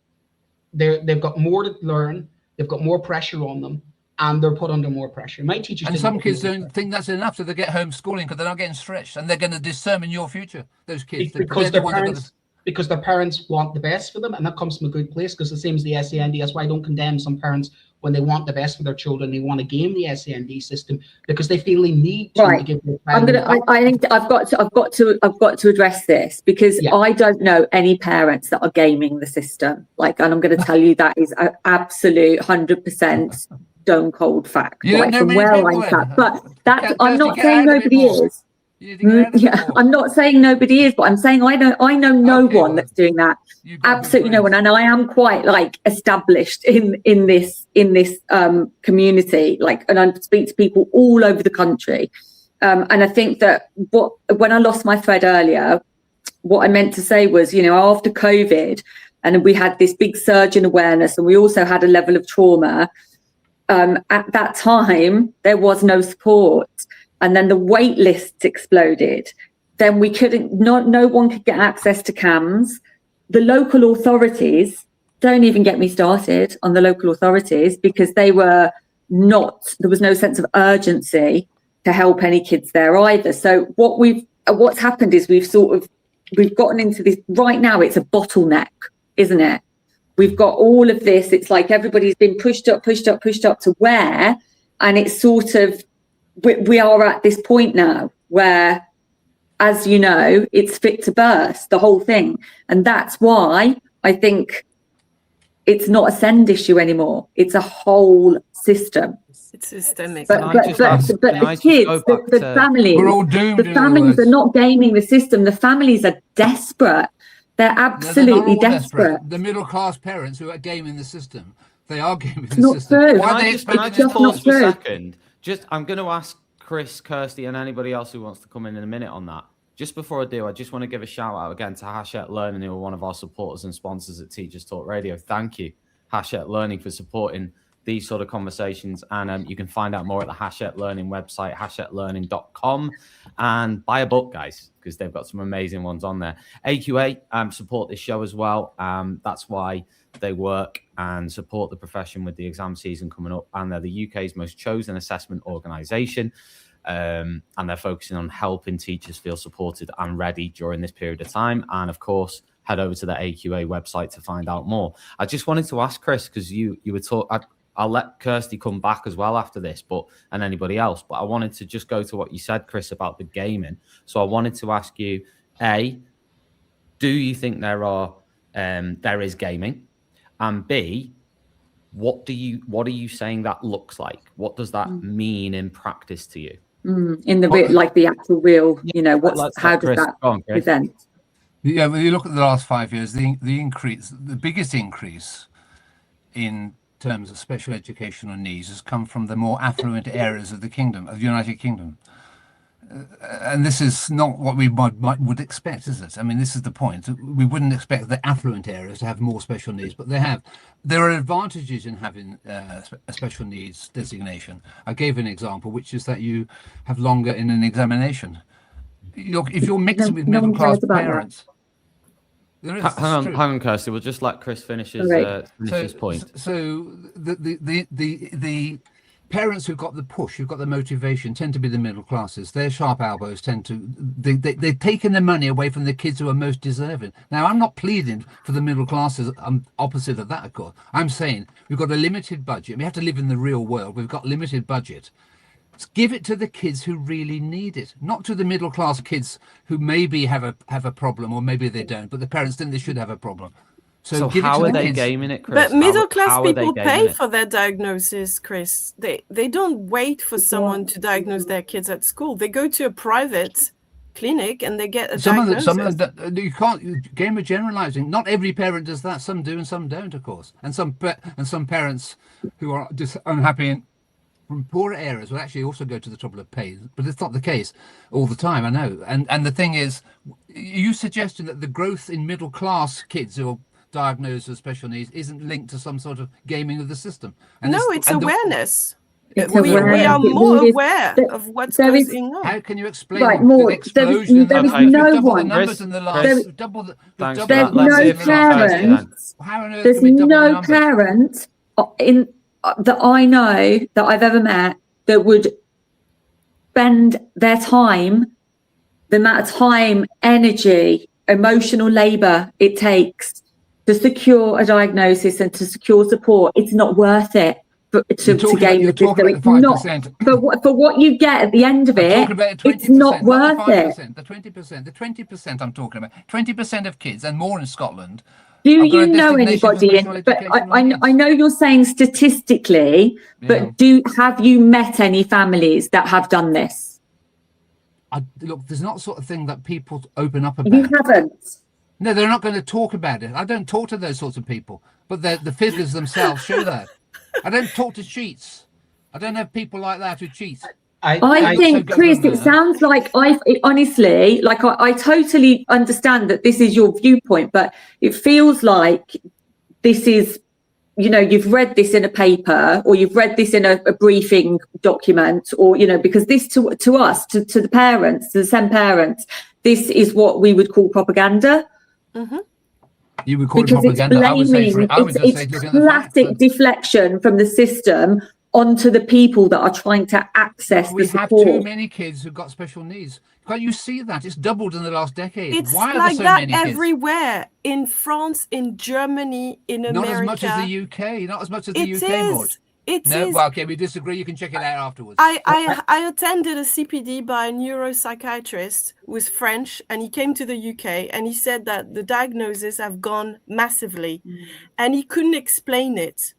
They've got more to learn. They've got more pressure on them, and they're put under more pressure. My teachers. And some kids don't think that's enough, so they get homeschooling because they're not getting stretched, and they're going to determine your future. Those kids, because their parents want the best for them, and that comes from a good place. Because the same as the SEND, that's why I don't condemn some parents when they want the best for their children. They want to game the SEND system because they feel they need to give their I think I've got to address this because I don't know any parents that are gaming the system. And I'm going to tell you that is an absolute 100% stone cold fact. From where I'm at, but I'm not saying nobody is. I'm not saying nobody is, but I'm saying I know no one that's doing that. Absolutely no one, and I am quite established in this community. And I speak to people all over the country, and I think that when I lost my thread earlier, what I meant to say was, after COVID, and we had this big surge in awareness, and we also had a level of trauma. At that time, there was no support. And then the wait lists exploded. Then no one could get access to CAMS. The local authorities, don't even get me started on the local authorities, because there was no sense of urgency to help any kids there either. So what's happened is we've gotten into this, right now it's a bottleneck, isn't it? We've got all of this, it's like everybody's been pushed up to where, and it's sort of, we are at this point now where, as you know, it's fit to burst, the whole thing. And that's why I think it's not a SEND issue anymore. It's a whole system. It's systemic. But the kids, the families, we're all doomed. The families are not gaming the system. The families are desperate. They're absolutely desperate. The middle class parents who are gaming the system, they are gaming the not system. True. Can I just pause for a second? I'm going to ask Chris, Kirsti, and anybody else who wants to come in a minute on that. Just before I do, I just want to give a shout out again to Hachette Learning, who are one of our supporters and sponsors at Teachers Talk Radio. Thank you, Hachette Learning, for supporting these sort of conversations. And you can find out more at the Hachette Learning website, hachetteLearning.com, and buy a book, guys, because they've got some amazing ones on there. AQA support this show as well. That's why they work and support the profession with the exam season coming up, and they're the UK's most chosen assessment organisation, and they're focusing on helping teachers feel supported and ready during this period of time. And of course, head over to the AQA website to find out more. I just wanted to ask Chris, because you were talking, I'll let Kirsti come back as well after this, and anybody else, but I wanted to just go to what you said, Chris, about the gaming. So I wanted to ask you, A, do you think there is gaming? And B, what are you saying that looks like? What does that mean in practice to you? In the actual real, how does that present? Yeah, when you look at the last 5 years, the biggest increase in terms of special educational needs has come from the more affluent areas of the United Kingdom. And this is not what we would expect, is it? I mean, this is the point. We wouldn't expect the affluent areas to have more special needs, but they have. There are advantages in having a special needs designation. I gave an example, which is that you have longer in an examination. If you're mixing with middle-class parents... Hang on, Kirsti. We'll just let Chris finish his point. So the parents who've got the push, who've got the motivation, tend to be the middle classes. Their sharp elbows they've taken the money away from the kids who are most deserving. Now, I'm not pleading for the middle classes. I'm opposite of that, of course. I'm saying we've got a limited budget. We have to live in the real world. We've got limited budget. Give it to the kids who really need it, not to the middle class kids who maybe have a problem, or maybe they don't, but the parents think they should have a problem. So how are they gaming it, Chris? But middle class people pay for their diagnosis, Chris. They don't wait for someone to diagnose their kids at school. They go to a private clinic and they get a Some of diagnosis. the you can't game of generalizing. Not every parent does that. Some do and some don't, of course. And some parents who are just unhappy from poorer areas will actually also go to the trouble of pay, but it's not the case all the time. I know. And the thing is, you suggesting that the growth in middle class kids who are diagnosed with special needs isn't linked to some sort of gaming of the system. And No, it's awareness. It's We awareness. are It more really is. aware There- of what's there is- going on. how can you explain Right, the more. explosion? There is Okay. no double one. the numbers Chris, in the Chris, last double the thanks for double There's that. Let's no hear from Kirsty then. parent. How on earth There's can we double the no numbers? parent in that I know that I've ever met that would spend their time, the amount of time, energy, emotional labor it takes to secure a diagnosis and to secure support. It's not worth it to gain the system. It's not for what you get at the end of it. It's not worth it. The 20% I'm talking about. 20% of kids, and more in Scotland. Do I've got you a know designation for anybody? special But educational needs. I know you're saying statistically, but have you met any families that have done this? Look, there's not sort of thing that people open up about. You haven't. No, they're not going to talk about it. I don't talk to those sorts of people, but the figures themselves show that. I don't talk to cheats. I don't have people like that who cheat. I think, Chris, it sounds like honestly, like I totally understand that this is your viewpoint, but it feels like this is, you know, you've read this in a paper or you've read this in a briefing document, or, you know, because this to us, to the parents, to the SEND parents, this is what we would call propaganda. Mm-hmm. You would call because it propaganda. It's classic deflection from the system onto the people that are trying to access the support. We have too many kids who've got special needs. Can't you see that? It's doubled in the last decade. It's Why are like there so that many kids? everywhere. In France, in Germany, in America. Not as much as the UK. Not as much as the UK, Maud. No, well, okay, we disagree. You can check it out afterwards. I attended a CPD by a neuropsychiatrist who was French, and he came to the UK and he said that the diagnoses have gone massively, and he couldn't explain it.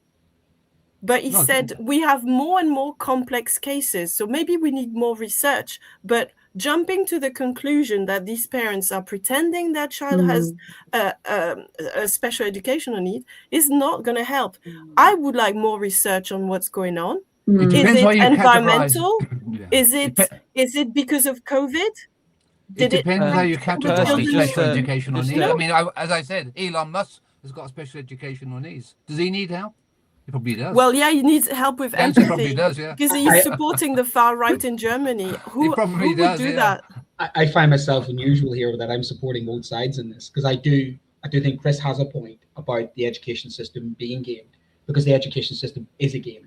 But he said we have more and more complex cases, so maybe we need more research. But jumping to the conclusion that these parents are pretending their child has a special educational need is not going to help. I would like more research on what's going on. It Is depends how it you environmental? categorize. Is it because of COVID? It depends how you categorize special to- educational just needs. to- I mean, as I said, Elon Musk has got special educational needs. Does he need help? He probably does. Well, yeah, he needs help with He empathy probably does, yeah. because he's supporting the far right in Germany. Who probably would does, do yeah. that? I find myself unusual here that I'm supporting both sides in this, because I do think Chris has a point about the education system being gamed, because the education system is a game,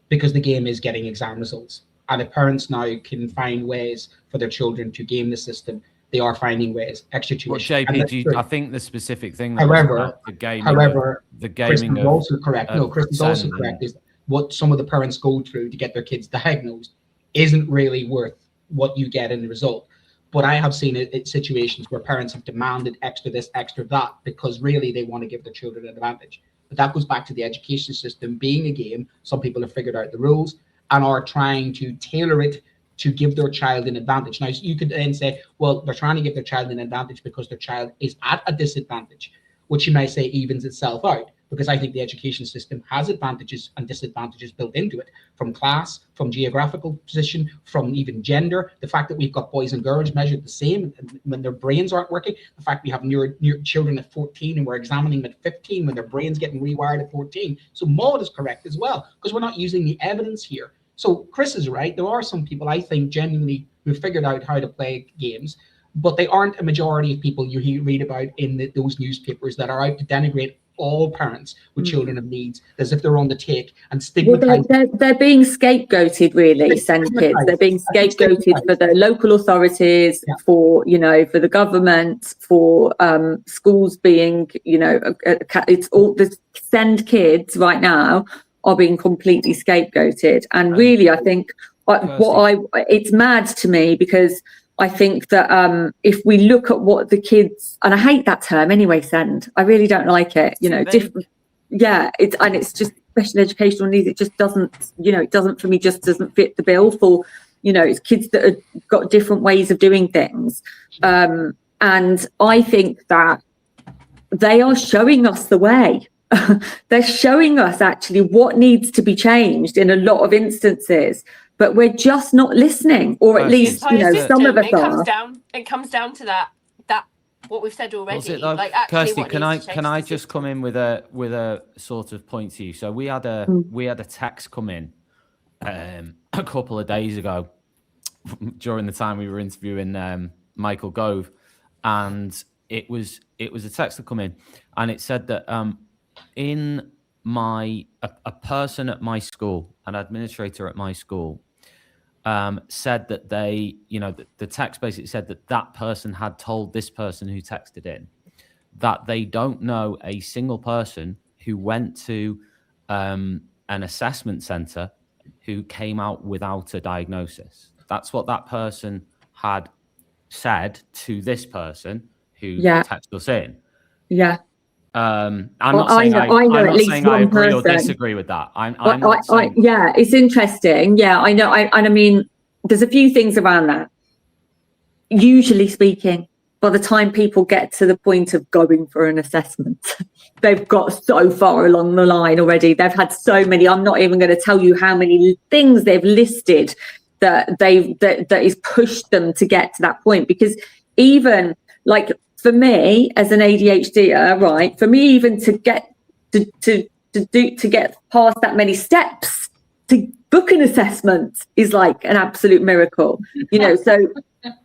because the game is getting exam results. And if parents now can find ways for their children to game the system, they are finding ways. Extra tuition. Well, JP, I think the specific thing that However, the gaming, Chris gaming is also correct. No, Chris is also SEND correct. Is what some of the parents go through to get their kids diagnosed isn't really worth what you get in the result. But I have seen it situations where parents have demanded extra this, extra that, because really they want to give their children an advantage. But that goes back to the education system being a game. Some people have figured out the rules and are trying to tailor it to give their child an advantage. Now, you could then say, well, they're trying to give their child an advantage because their child is at a disadvantage, which you might say evens itself out, because I think the education system has advantages and disadvantages built into it, from class, from geographical position, from even gender, the fact that we've got boys and girls measured the same when their brains aren't working, the fact we have children at 14 and we're examining them at 15 when their brain's getting rewired at 14. So Maud is correct as well, because we're not using the evidence here. So Chris is right. There are some people, I think, genuinely who figured out how to play games, but they aren't a majority of people you read about in those newspapers that are out to denigrate all parents with children of needs, as if they're on the take and stigmatize. Well, they're being scapegoated, really, SEND kids. They're being scapegoated for the local authorities, for, you know, for the government, for schools being, you know, it's all the SEND kids right now are being completely scapegoated. And really, I think it's mad to me, because I think that if we look at what the kids, and I hate that term anyway, SEND, I really don't like it, you know, different. Yeah, it's just special educational needs. It just doesn't, you know, it doesn't for me, just doesn't fit the bill for, You know, it's kids that have got different ways of doing things. And I think that they are showing us the way. They're showing us actually what needs to be changed in a lot of instances, but we're just not listening, or at least, you know, some of us are. It comes down to that what we've said already. Like, Kirsty, can I just come in with a sort of point to you? So we had a text come in a couple of days ago during the time we were interviewing Michael Gove, and it was a text that come in, and it said that in a person at my school, an administrator at my school, said that they, you know, the text basically said that person had told this person who texted in that they don't know a single person who went to an assessment center who came out without a diagnosis. That's what that person had said to this person who texted us in. Yeah. I'm not saying I agree or disagree with that. I'm not saying... yeah, it's interesting. Yeah, I know. And I mean, there's a few things around that. Usually speaking, by the time people get to the point of going for an assessment, they've got so far along the line already. They've had so many. I'm not even going to tell you how many things they've listed that is pushed them to get to that point. Because even like, for me as an ADHDer, right? For me, even to get to get past that many steps to book an assessment is like an absolute miracle, you know. So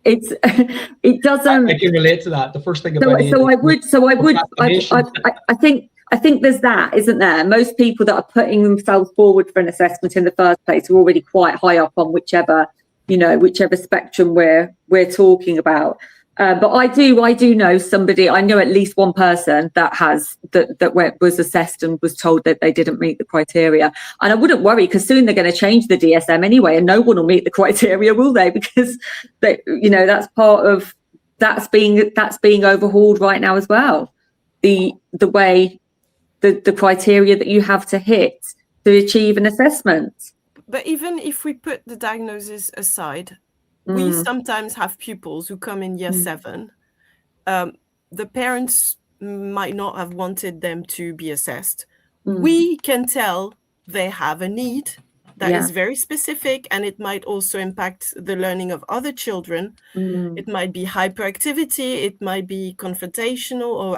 it doesn't. I can relate to that. The first thing about I think there's that, isn't there? Most people that are putting themselves forward for an assessment in the first place are already quite high up on whichever spectrum we're talking about. But I do know somebody. I know at least one person that was assessed and was told that they didn't meet the criteria. And I wouldn't worry, because soon they're going to change the DSM anyway, and no one will meet the criteria, will they? Because that's part of that's being overhauled right now as well. The way the criteria that you have to hit to achieve an assessment. But even if we put the diagnosis aside, we sometimes have pupils who come in year 7. The parents might not have wanted them to be assessed. We can tell they have a need that is very specific, and it might also impact the learning of other children. It might be hyperactivity, it might be confrontational or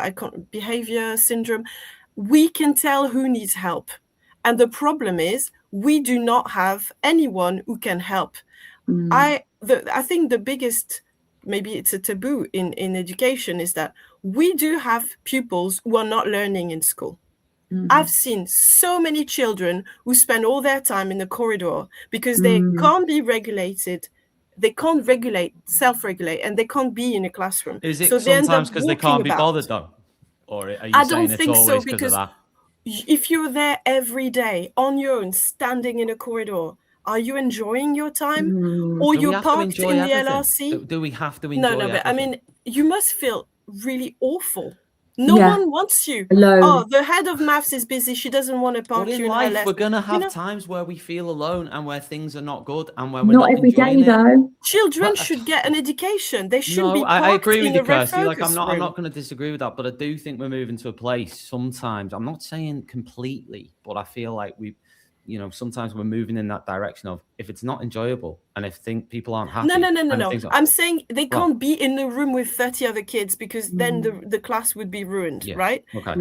behavior syndrome. We can tell who needs help. And the problem is we do not have anyone who can help. I think the biggest, maybe it's a taboo in education, is that we do have pupils who are not learning in school. I've seen so many children who spend all their time in the corridor because they can't be regulated. They can't self-regulate, and they can't be in a classroom. Is it so sometimes because they can't be bothered though? Or are you saying it's always because of that? If you're there every day on your own, standing in a corridor, are you enjoying your time? Or you're parked in the LRC? Do we have to enjoy No, but I mean, you must feel really awful. No one wants you. Alone. Oh, the head of maths is busy. She doesn't want to park you in her left. We're going to have times where we feel alone and where things are not good and where we're not every day, though. Children should get an education. They shouldn't be parked I agree with in you, a red Kirsti. Like, focus I'm room. not going to disagree with that, but I do think we're moving to a place sometimes. I'm not saying completely, but I feel like sometimes we're moving in that direction of, if it's not enjoyable and if people aren't happy. No. I'm saying they can't be in the room with 30 other kids, because then the class would be ruined, right? Okay.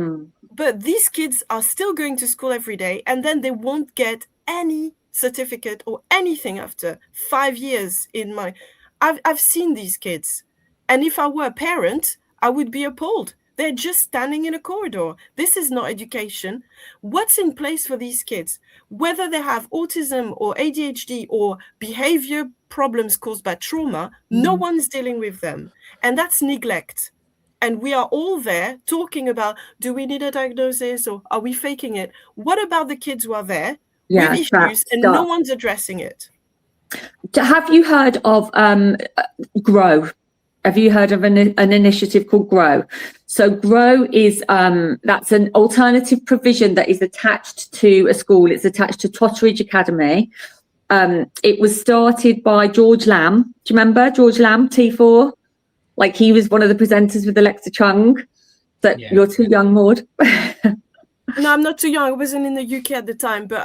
But these kids are still going to school every day, and then they won't get any certificate or anything after 5 years in my... I've seen these kids, and if I were a parent, I would be appalled. They're just standing in a corridor. This is not education. What's in place for these kids? Whether they have autism or ADHD or behavior problems caused by trauma, no one's dealing with them. And that's neglect. And we are all there talking about, do we need a diagnosis or are we faking it? What about the kids who are there with issues and no one's addressing it? Have you heard of GROW? Have you heard of an initiative called GROW? So GROW is that's an alternative provision that is attached to a school. It's attached to Totteridge Academy, it was started by George Lamb. Do you remember George Lamb, T4? Like, he was one of the presenters with Alexa Chung. But you're too young, Maud. No, I'm not too young. I wasn't in the UK at the time, but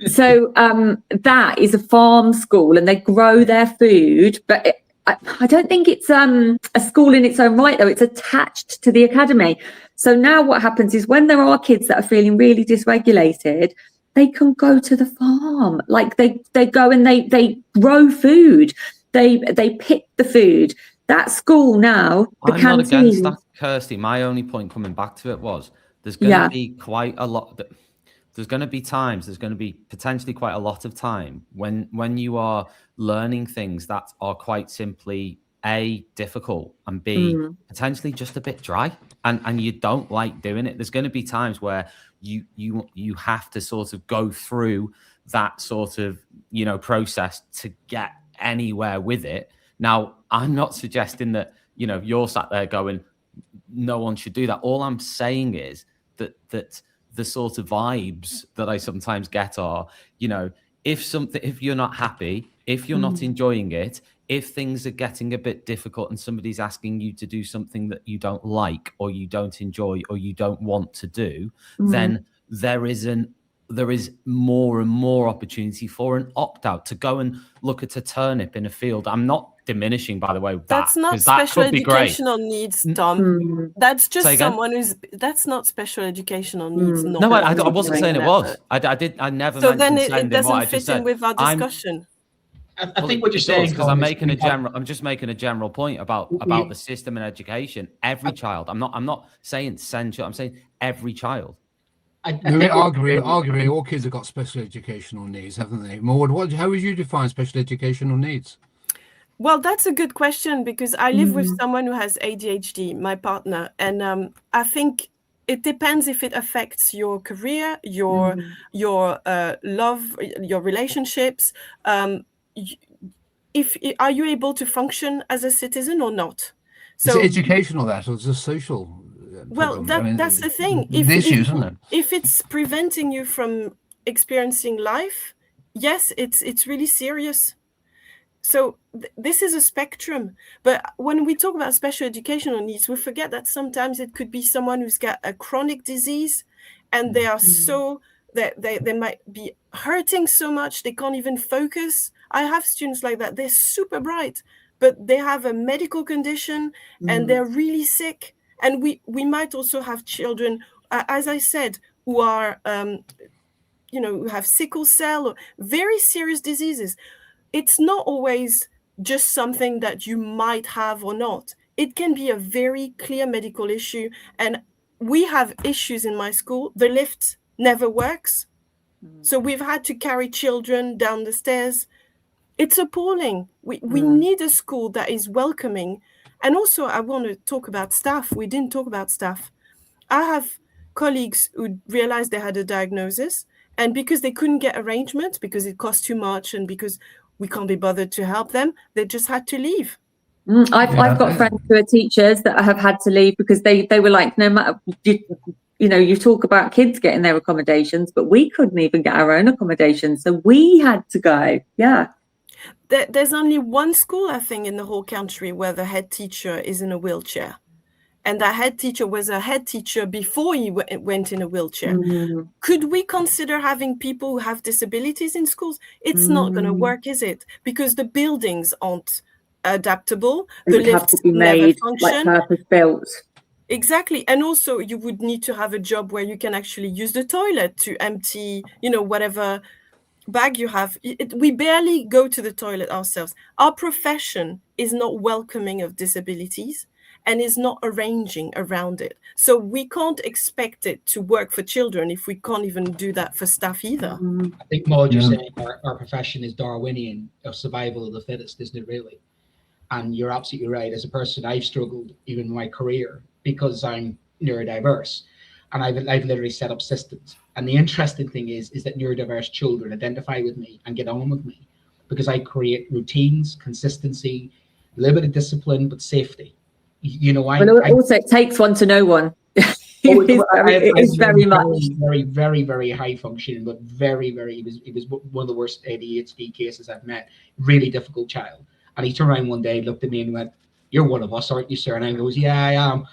So that is a farm school, and they grow their food, but I don't think it's a school in its own right, though. It's attached to the academy. So now what happens is, when there are kids that are feeling really dysregulated, they can go to the farm. Like, they go and they grow food. They pick the food. That school now, the I'm canteen, not against that, Kirsty. My only point coming back to it was, there's going to be quite a lot. There's going to be times, there's going to be potentially quite a lot of time when you are learning things that are quite simply A, difficult, and B, potentially just a bit dry, and you don't like doing it. There's going to be times where you have to sort of go through that sort of, you know, process to get anywhere with it. Now, I'm not suggesting that, you know, you're sat there going, no one should do that. All I'm saying is that the sort of vibes that I sometimes get are, you know, if you're not happy, if you're not enjoying it, if things are getting a bit difficult and somebody's asking you to do something that you don't like, or you don't enjoy, or you don't want to do, then there is more and more opportunity for an opt-out, to go and look at a turnip in a field. I'm not diminishing, by the way, that's not special educational needs, Tom. That's just someone that's not special educational needs. No, I wasn't saying it was. I never. So then it doesn't fit in with our discussion. I think what you're saying, because I'm just making a general point about the system and education. Every child. I'm not saying central. I'm saying every child. Arguably, all kids have got special educational needs, haven't they? Maud, how would you define special educational needs? Well, that's a good question, because I live with someone who has ADHD, my partner, and I think it depends if it affects your career, your love, your relationships. Are you able to function as a citizen or not? So, is it educational, that, or is it social? Well, that's the thing. If it's preventing you from experiencing life, yes, it's really serious. So this is a spectrum. But when we talk about special educational needs, we forget that sometimes it could be someone who's got a chronic disease, and they are so that they might be hurting so much they can't even focus. I have students like that. They're super bright, but they have a medical condition and they're really sick. And we might also have children, as I said, who are, who have sickle cell or very serious diseases. It's not always just something that you might have or not. It can be a very clear medical issue. And we have issues in my school. The lift never works. So we've had to carry children down the stairs. It's appalling. We need a school that is welcoming. And also, I want to talk about staff. We didn't talk about staff. I have colleagues who realized they had a diagnosis, and because they couldn't get arrangement, because it cost too much, and because we can't be bothered to help them, they just had to leave. I've got friends who are teachers that have had to leave because they were like, no matter, you talk about kids getting their accommodations, but we couldn't even get our own accommodations. So we had to go. Yeah. There's only one school, I think, in the whole country where the head teacher is in a wheelchair. And that head teacher was a head teacher before he went in a wheelchair. Could we consider having people who have disabilities in schools? It's not going to work, is it? Because the buildings aren't adaptable. The lifts have to be made like purpose built. Exactly. And also you would need to have a job where you can actually use the toilet to empty, whatever bag you have. We barely go to the toilet ourselves. Our profession is not welcoming of disabilities and is not arranging around it. So we can't expect it to work for children if we can't even do that for staff either. I think, Maud, you're saying our profession is Darwinian, of survival of the fittest, isn't it really? And you're absolutely right. As a person, I've struggled even in my career because I'm neurodiverse, and I've literally set up systems. And the interesting thing is that neurodiverse children identify with me and get on with me because I create routines, consistency, a little bit of discipline, but safety. Also, it takes one to know one. It is very much very high functioning, but he was one of the worst ADHD cases I've met. Really difficult child. And he turned around one day, looked at me and went, "You're one of us, aren't you, sir?" And I goes, "Yeah, I am.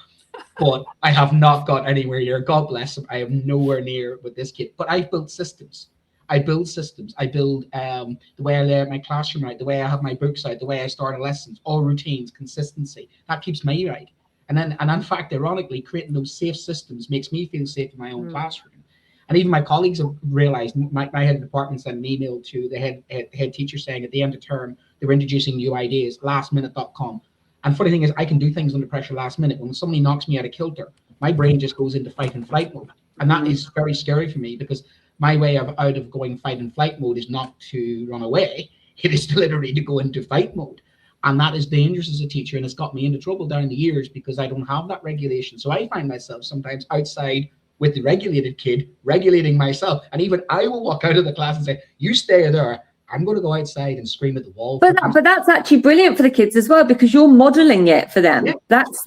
But I have not got anywhere near. God bless him. I am nowhere near with this kid. But I built systems. I build the way I lay out my classroom right, the way I have my books out, the way I start lessons, all routines, consistency. That keeps me right. And in fact, ironically, creating those safe systems makes me feel safe in my own classroom. And even my colleagues have realized, my head of department sent an email to the head teacher saying at the end of term, they were introducing new ideas, lastminute.com. And funny thing is, I can do things under pressure last minute. When somebody knocks me out of kilter, my brain just goes into fight and flight mode. And that is very scary for me, because my way out of going fight and flight mode is not to run away. It is literally to go into fight mode. And that is dangerous as a teacher, and it's got me into trouble down the years because I don't have that regulation. So I find myself sometimes outside with the regulated kid, regulating myself. And even I will walk out of the class and say, "You stay there. I'm going to go outside and scream at the wall." But that's actually brilliant for the kids as well, because you're modeling it for them. Yeah. That's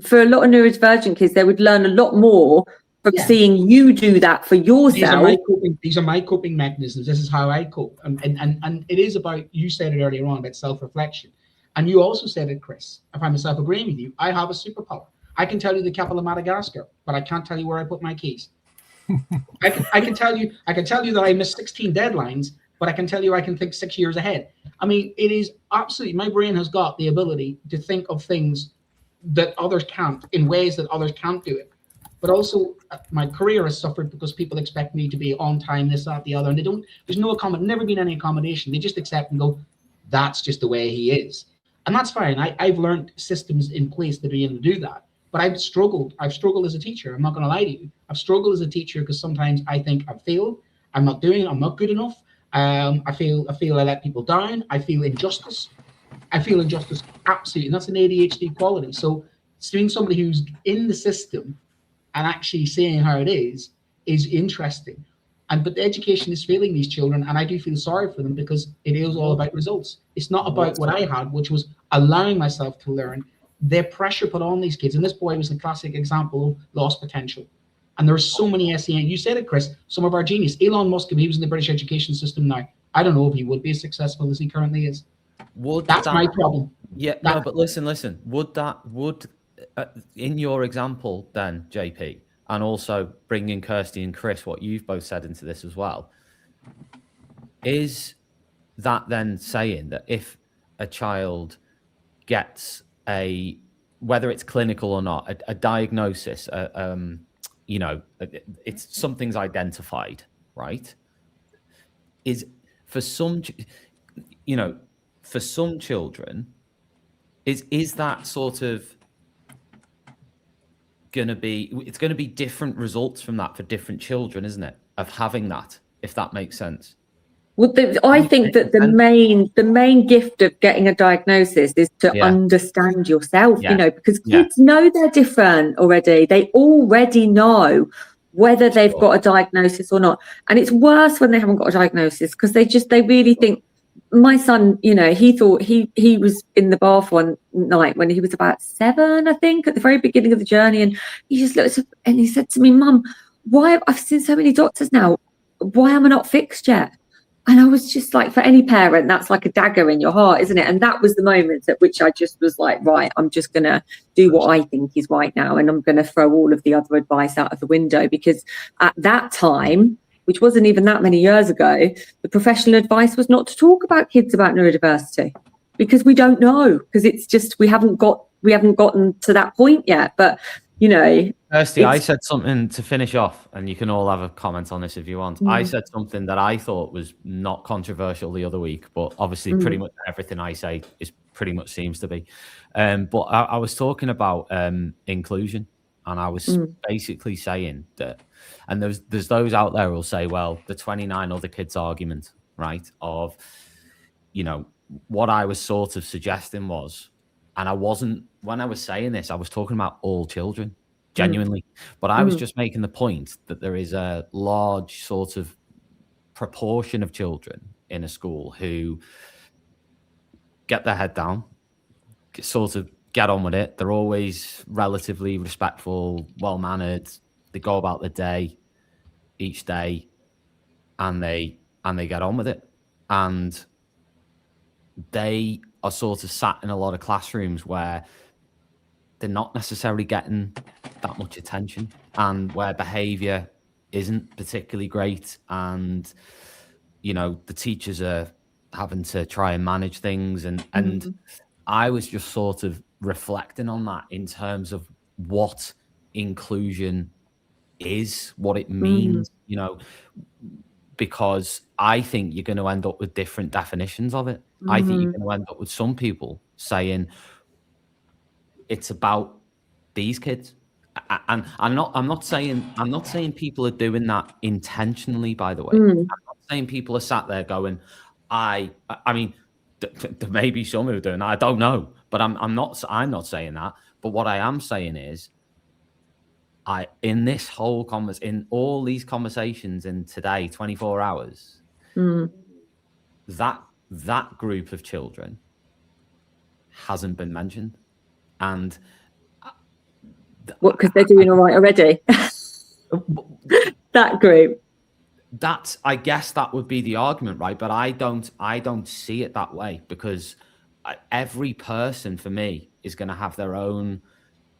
for a lot of neurodivergent kids, they would learn a lot more from seeing you do that for yourself. These are my coping mechanisms. This is how I cope. And it is about, you said it earlier on, about self-reflection. And you also said it, Chris, I find myself agreeing with you. I have a superpower. I can tell you the capital of Madagascar, but I can't tell you where I put my keys. I can tell you that I missed 16 deadlines, but I can tell you I can think 6 years ahead. I mean, it is absolutely, my brain has got the ability to think of things that others can't, in ways that others can't do it. But also, my career has suffered because people expect me to be on time, this, that, the other, and there's never been any accommodation. They just accept and go, that's just the way he is. And that's fine. I've learned systems in place to be able to do that. But I've struggled as a teacher. I'm not going to lie to you. I've struggled as a teacher because sometimes I think I've failed. I'm not good enough. I feel I let people down. I feel injustice. Absolutely. And that's an ADHD quality. So seeing somebody who's in the system and actually seeing how it is interesting. But the education is failing these children, and I do feel sorry for them because it is all about results. It's not about what I had, which was allowing myself to learn. The pressure put on these kids, and this boy was a classic example of lost potential. And there's so many SEN. You said it, Chris. Some of our genius. Elon Musk, if he was in the British education system now, I don't know if he would be as successful as he currently is. That's my problem. Yeah, no, but listen. Would in your example then, JP, and also bringing Kirsti and Chris, what you've both said into this as well, is that then saying that if a child gets whether it's clinical or not, a diagnosis, it's something's identified, right? Is for some children, is that sort of going to be different results from that for different children, isn't it? Of having that, if that makes sense. Well, I think that the main gift of getting a diagnosis is to understand yourself, because kids know they're different already. They already know whether they've got a diagnosis or not. And it's worse when they haven't got a diagnosis, because they really think. My son, he thought he was in the bath one night when he was about 7, I think, at the very beginning of the journey. And he just looked up and he said to me, "Mum, why I've seen so many doctors now, why am I not fixed yet?" And I was just like, for any parent, that's like a dagger in your heart, isn't it? And that was the moment at which I just was like, right, I'm just going to do what I think is right now. And I'm going to throw all of the other advice out of the window, because at that time, which wasn't even that many years ago, the professional advice was not to talk about kids about neurodiversity, because we don't know, because it's just, we haven't gotten to that point yet. But, Kirsti, I said something to finish off, and you can all have a comment on this if you want. I said something that I thought was not controversial the other week, but obviously pretty much everything I say is pretty much seems to be. But I was talking about inclusion, and I was basically saying that, and there's those out there who'll say, well, the 29 other kids argument, right, of, what I was sort of suggesting was, and I wasn't, when I was saying this, I was talking about all children, genuinely. But I was just making the point that there is a large sort of proportion of children in a school who get their head down, sort of get on with it. They're always relatively respectful, well-mannered. They go about their day each day, and they get on with it. And they are sort of sat in a lot of classrooms where they're not necessarily getting that much attention, and where behavior isn't particularly great, and the teachers are having to try and manage things, and I was just sort of reflecting on that in terms of what inclusion is, what it means, because I think you're going to end up with different definitions of it. I think you're going to end up with some people saying it's about these kids, and I'm not saying people are doing that intentionally, by the way. I'm not saying people are sat there going, I mean, there may be some who are doing that, I don't know, but I'm not saying that. But what I am saying is, in all these conversations in today, 24 hours, that group of children hasn't been mentioned. And what, because they're doing all right already? That group. I guess that would be the argument, right? But I don't see it that way, because every person, for me, is going to have their own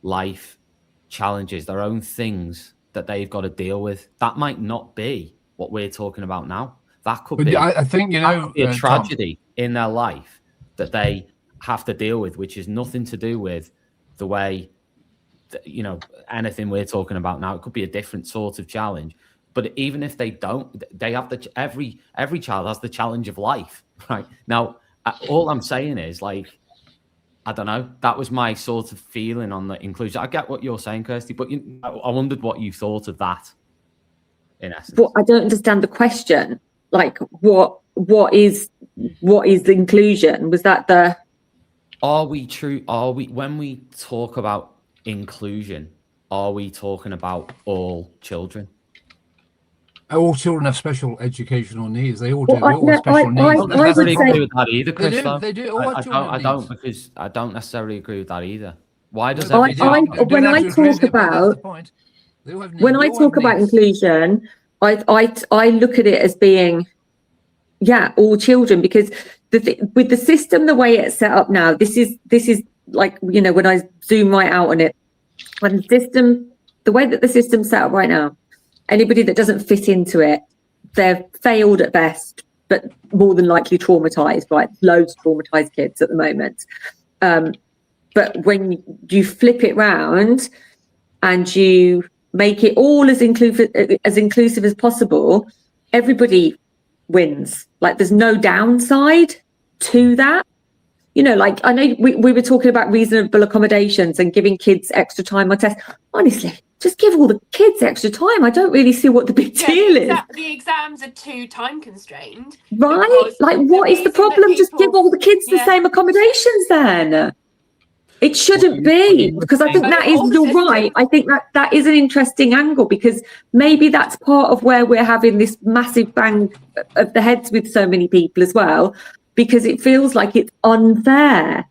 life challenges, their own things that they've got to deal with. That might not be what we're talking about now. That could be. I think a tragedy in their life that they have to deal with, which is nothing to do with the way anything we're talking about now. It could be a different sort of challenge. But even if they don't, they have every child has the challenge of life, right? Now, all I'm saying is, I don't know. That was my sort of feeling on the inclusion. I get what you're saying, Kirsti, but I wondered what you thought of that, in essence. But I don't understand the question. What is the inclusion? Was that the? When we talk about inclusion, are we talking about all children? All children have special educational needs. They all do. They all have special needs. I don't necessarily agree with that either, Chris. They do. I don't, because I don't necessarily agree with that either. Why does when I talk about inclusion, I look at it as being, all children, because with the system the way it's set up now, this is like, when I zoom right out on it, when the way that the system's set up right now, anybody that doesn't fit into it, they're failed at best, but more than likely traumatized, right? Loads of traumatized kids at the moment. But when you flip it round and you make it all as inclusive as possible, everybody wins. There's no downside to that. I know we were talking about reasonable accommodations and giving kids extra time on tests. Honestly, just give all the kids extra time. I don't really see what the big deal is. The exams are too time constrained. Right? What is the problem? Just give all the kids the same accommodations then. It shouldn't be, because I think you're right. I think that is an interesting angle, because maybe that's part of where we're having this massive bang of the heads with so many people as well, because it feels like it's unfair,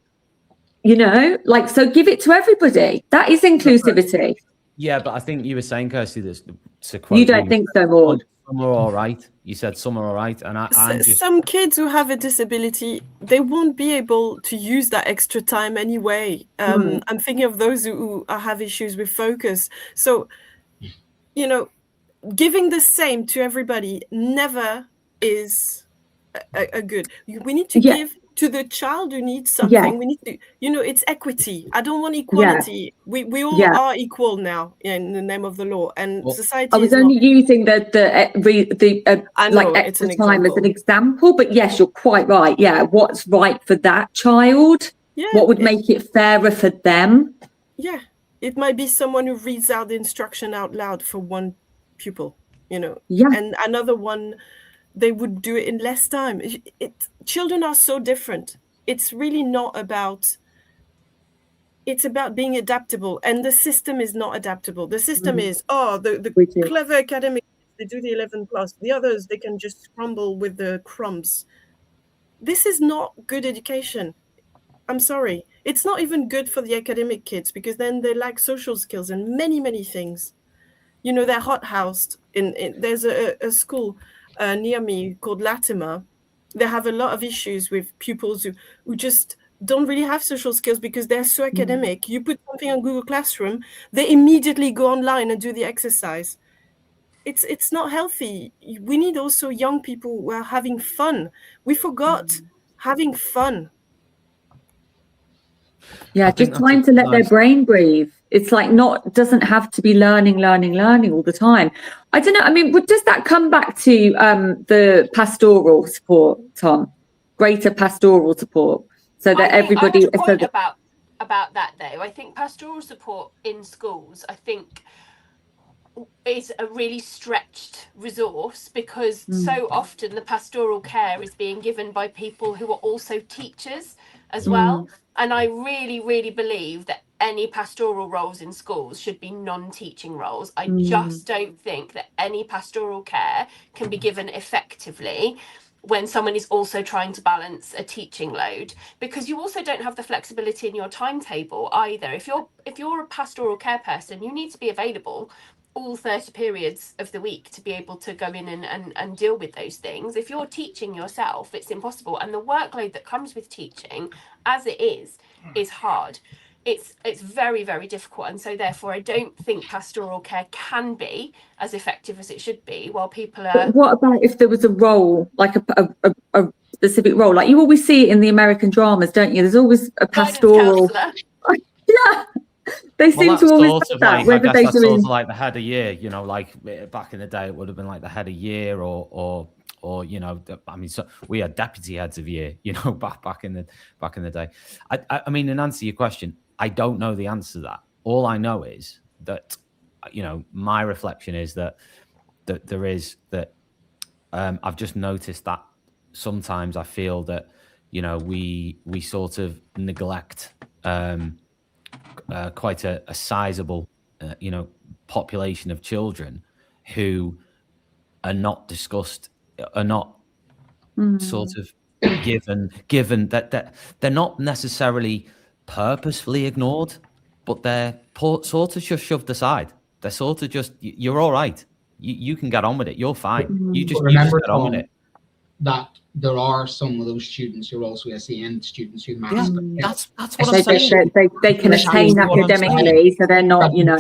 so give it to everybody. That is inclusivity. Yeah, but I think you were saying, Kirsti, to quote you don't think so, Maud? Some are all right. You said some are all right, and some kids who have a disability, they won't be able to use that extra time anyway. I'm thinking of those who have issues with focus. So, giving the same to everybody never is a good. We need to give to the child who needs something. We need to, it's equity. I don't want equality. We all are equal now in the name of the law, and society. I was only using the extra time as an example, but yes, you're quite right. Yeah, what's right for that child? Yeah, what would make it fairer for them? Yeah, it might be someone who reads out the instruction out loud for one pupil, and another one, they would do it in less time. Children are so different. It's really not about. It's about being adaptable, and the system is not adaptable. The system is the clever academics, they do the 11 plus. The others, they can just crumble with the crumbs. This is not good education. I'm sorry. It's not even good for the academic kids, because then they lack social skills and many things. You know, they're hothoused. There's a school near me called Latimer. They have a lot of issues with pupils who just don't really have social skills because they're so academic. You put something on Google Classroom, they immediately go online and do the exercise. It's not healthy. We need also young people who are having fun. We forgot having fun. Yeah, just time to let their brain breathe. It's like doesn't have to be learning all the time. I don't know. I mean, does that come back to the pastoral support, Tom? Greater pastoral support, so that everybody. I have a point about that though. I think pastoral support in schools, I think, is a really stretched resource, because so often the pastoral care is being given by people who are also teachers as well. And I really believe that any pastoral roles in schools should be non-teaching roles. I just don't think that any pastoral care can be given effectively when someone is also trying to balance a teaching load, because you also don't have the flexibility in your timetable either. If you're a pastoral care person, you need to be available all 30 periods of the week to be able to go in and deal with those things. If you're teaching yourself, it's impossible. And the workload that comes with teaching, as it is hard. It's very difficult, and so therefore I don't think pastoral care can be as effective as it should be while people are. But what about if there was a role, like a specific role, like you always see it in the American dramas, don't you? There's always a pastoral. Yeah. They seem to always have that. Whether they do like the head of year, you know, like back in the day, it would have been like the head of year, or you know, I mean, so we had deputy heads of year, you know, back in the day. I mean, in answer to your question, I don't know the answer to that. All I know is that, you know, my reflection is that there is that I've just noticed that sometimes I feel that, you know, we sort of neglect quite a sizable, you know, population of children who are not discussed, are not sort of given that they're not necessarily purposefully ignored, but they're sort of just shoved aside. They're sort of just, you're all right. You can get on with it. You're fine. You just get on with it. That there are some of those students who are also SEN students who master. Yeah, that's what I'm saying. They can attain academically, so they're not, you know.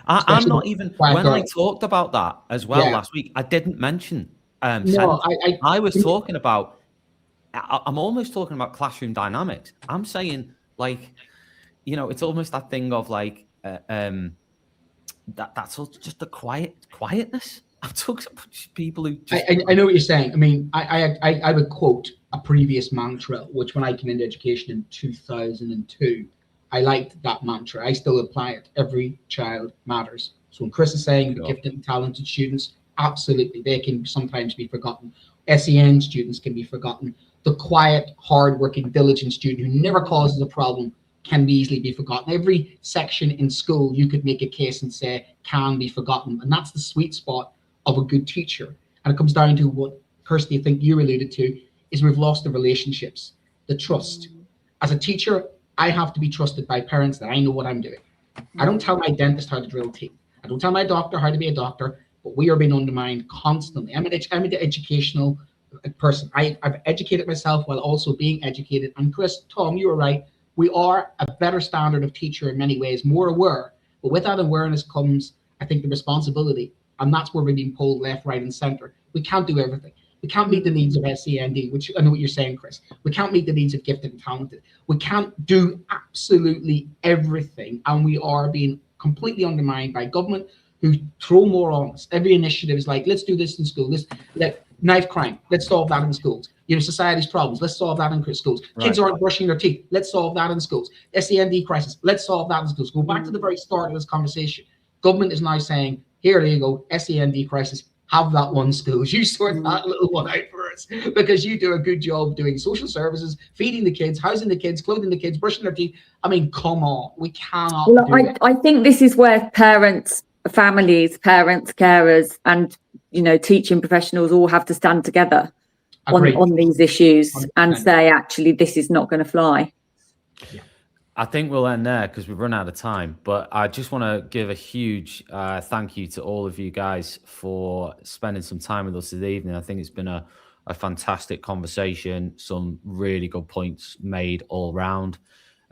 I'm not even, when I talked about that as well last week, I didn't mention I was talking about, I'm almost talking about classroom dynamics. I'm saying, like, you know, it's almost that thing of like that's just the quietness. I'm talking about people who just... I know what you're saying. I mean, I would quote a previous mantra, which when I came into education in 2002, I liked that mantra. I still apply it. Every child matters. So when Chris is saying the gifted and talented students, absolutely, they can sometimes be forgotten. SEN students can be forgotten. The quiet, hardworking, diligent student who never causes a problem can easily be forgotten. Every section in school, you could make a case and say can be forgotten. And that's the sweet spot of a good teacher. And it comes down to what, Kirsti, I think you alluded to, is we've lost the relationships, the trust. As a teacher, I have to be trusted by parents that I know what I'm doing. I don't tell my dentist how to drill teeth. I don't tell my doctor how to be a doctor, but we are being undermined constantly. I'm an educational person. I've educated myself while also being educated. And Chris, Tom, you were right. We are a better standard of teacher in many ways, more aware. But with that awareness comes, I think, the responsibility. And that's where we're being pulled left, right, and center. We can't do everything. We can't meet the needs of SEND, which I know what you're saying, Chris. We can't meet the needs of gifted and talented. We can't do absolutely everything. And we are being completely undermined by government who throw more on us. Every initiative is like, let's do this in school. Knife crime, let's solve that in schools. You know, society's problems, let's solve that in schools. Right. Kids aren't brushing their teeth, let's solve that in schools. SEND crisis, let's solve that in schools. Go back to the very start of this conversation. Government is now saying, here you go, SEND crisis, have that one schools. You sort that little one out for us because you do a good job doing social services, feeding the kids, housing the kids, clothing the kids, brushing their teeth. I mean, come on, we cannot do it. I think this is where parents, families, carers, and, you know, teaching professionals all have to stand together on these issues 100%. And say, actually, this is not going to fly. I think we'll end there because we've run out of time. But I just want to give a huge thank you to all of you guys for spending some time with us this evening. I think it's been a fantastic conversation, some really good points made all round.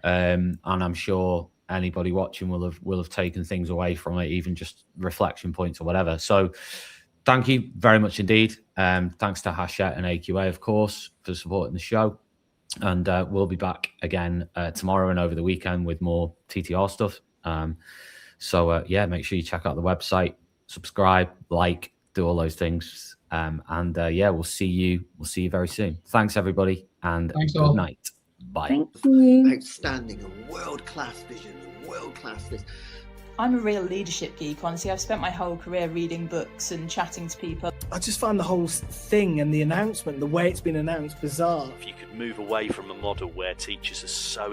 And I'm sure anybody watching will have taken things away from it, even just reflection points or whatever. So thank you very much indeed. Thanks to Hachette and AQA, of course, for supporting the show. And we'll be back again tomorrow and over the weekend with more TTR stuff. So yeah, make sure you check out the website, subscribe, like, do all those things. And yeah, we'll see you very soon. Thanks everybody, and good night. Bye. Thank you. Outstanding and world-class vision and world-class this. I'm a real leadership geek, honestly. I've spent my whole career reading books and chatting to people. I just find the whole thing and the announcement, the way it's been announced, bizarre. If you could move away from a model where teachers are so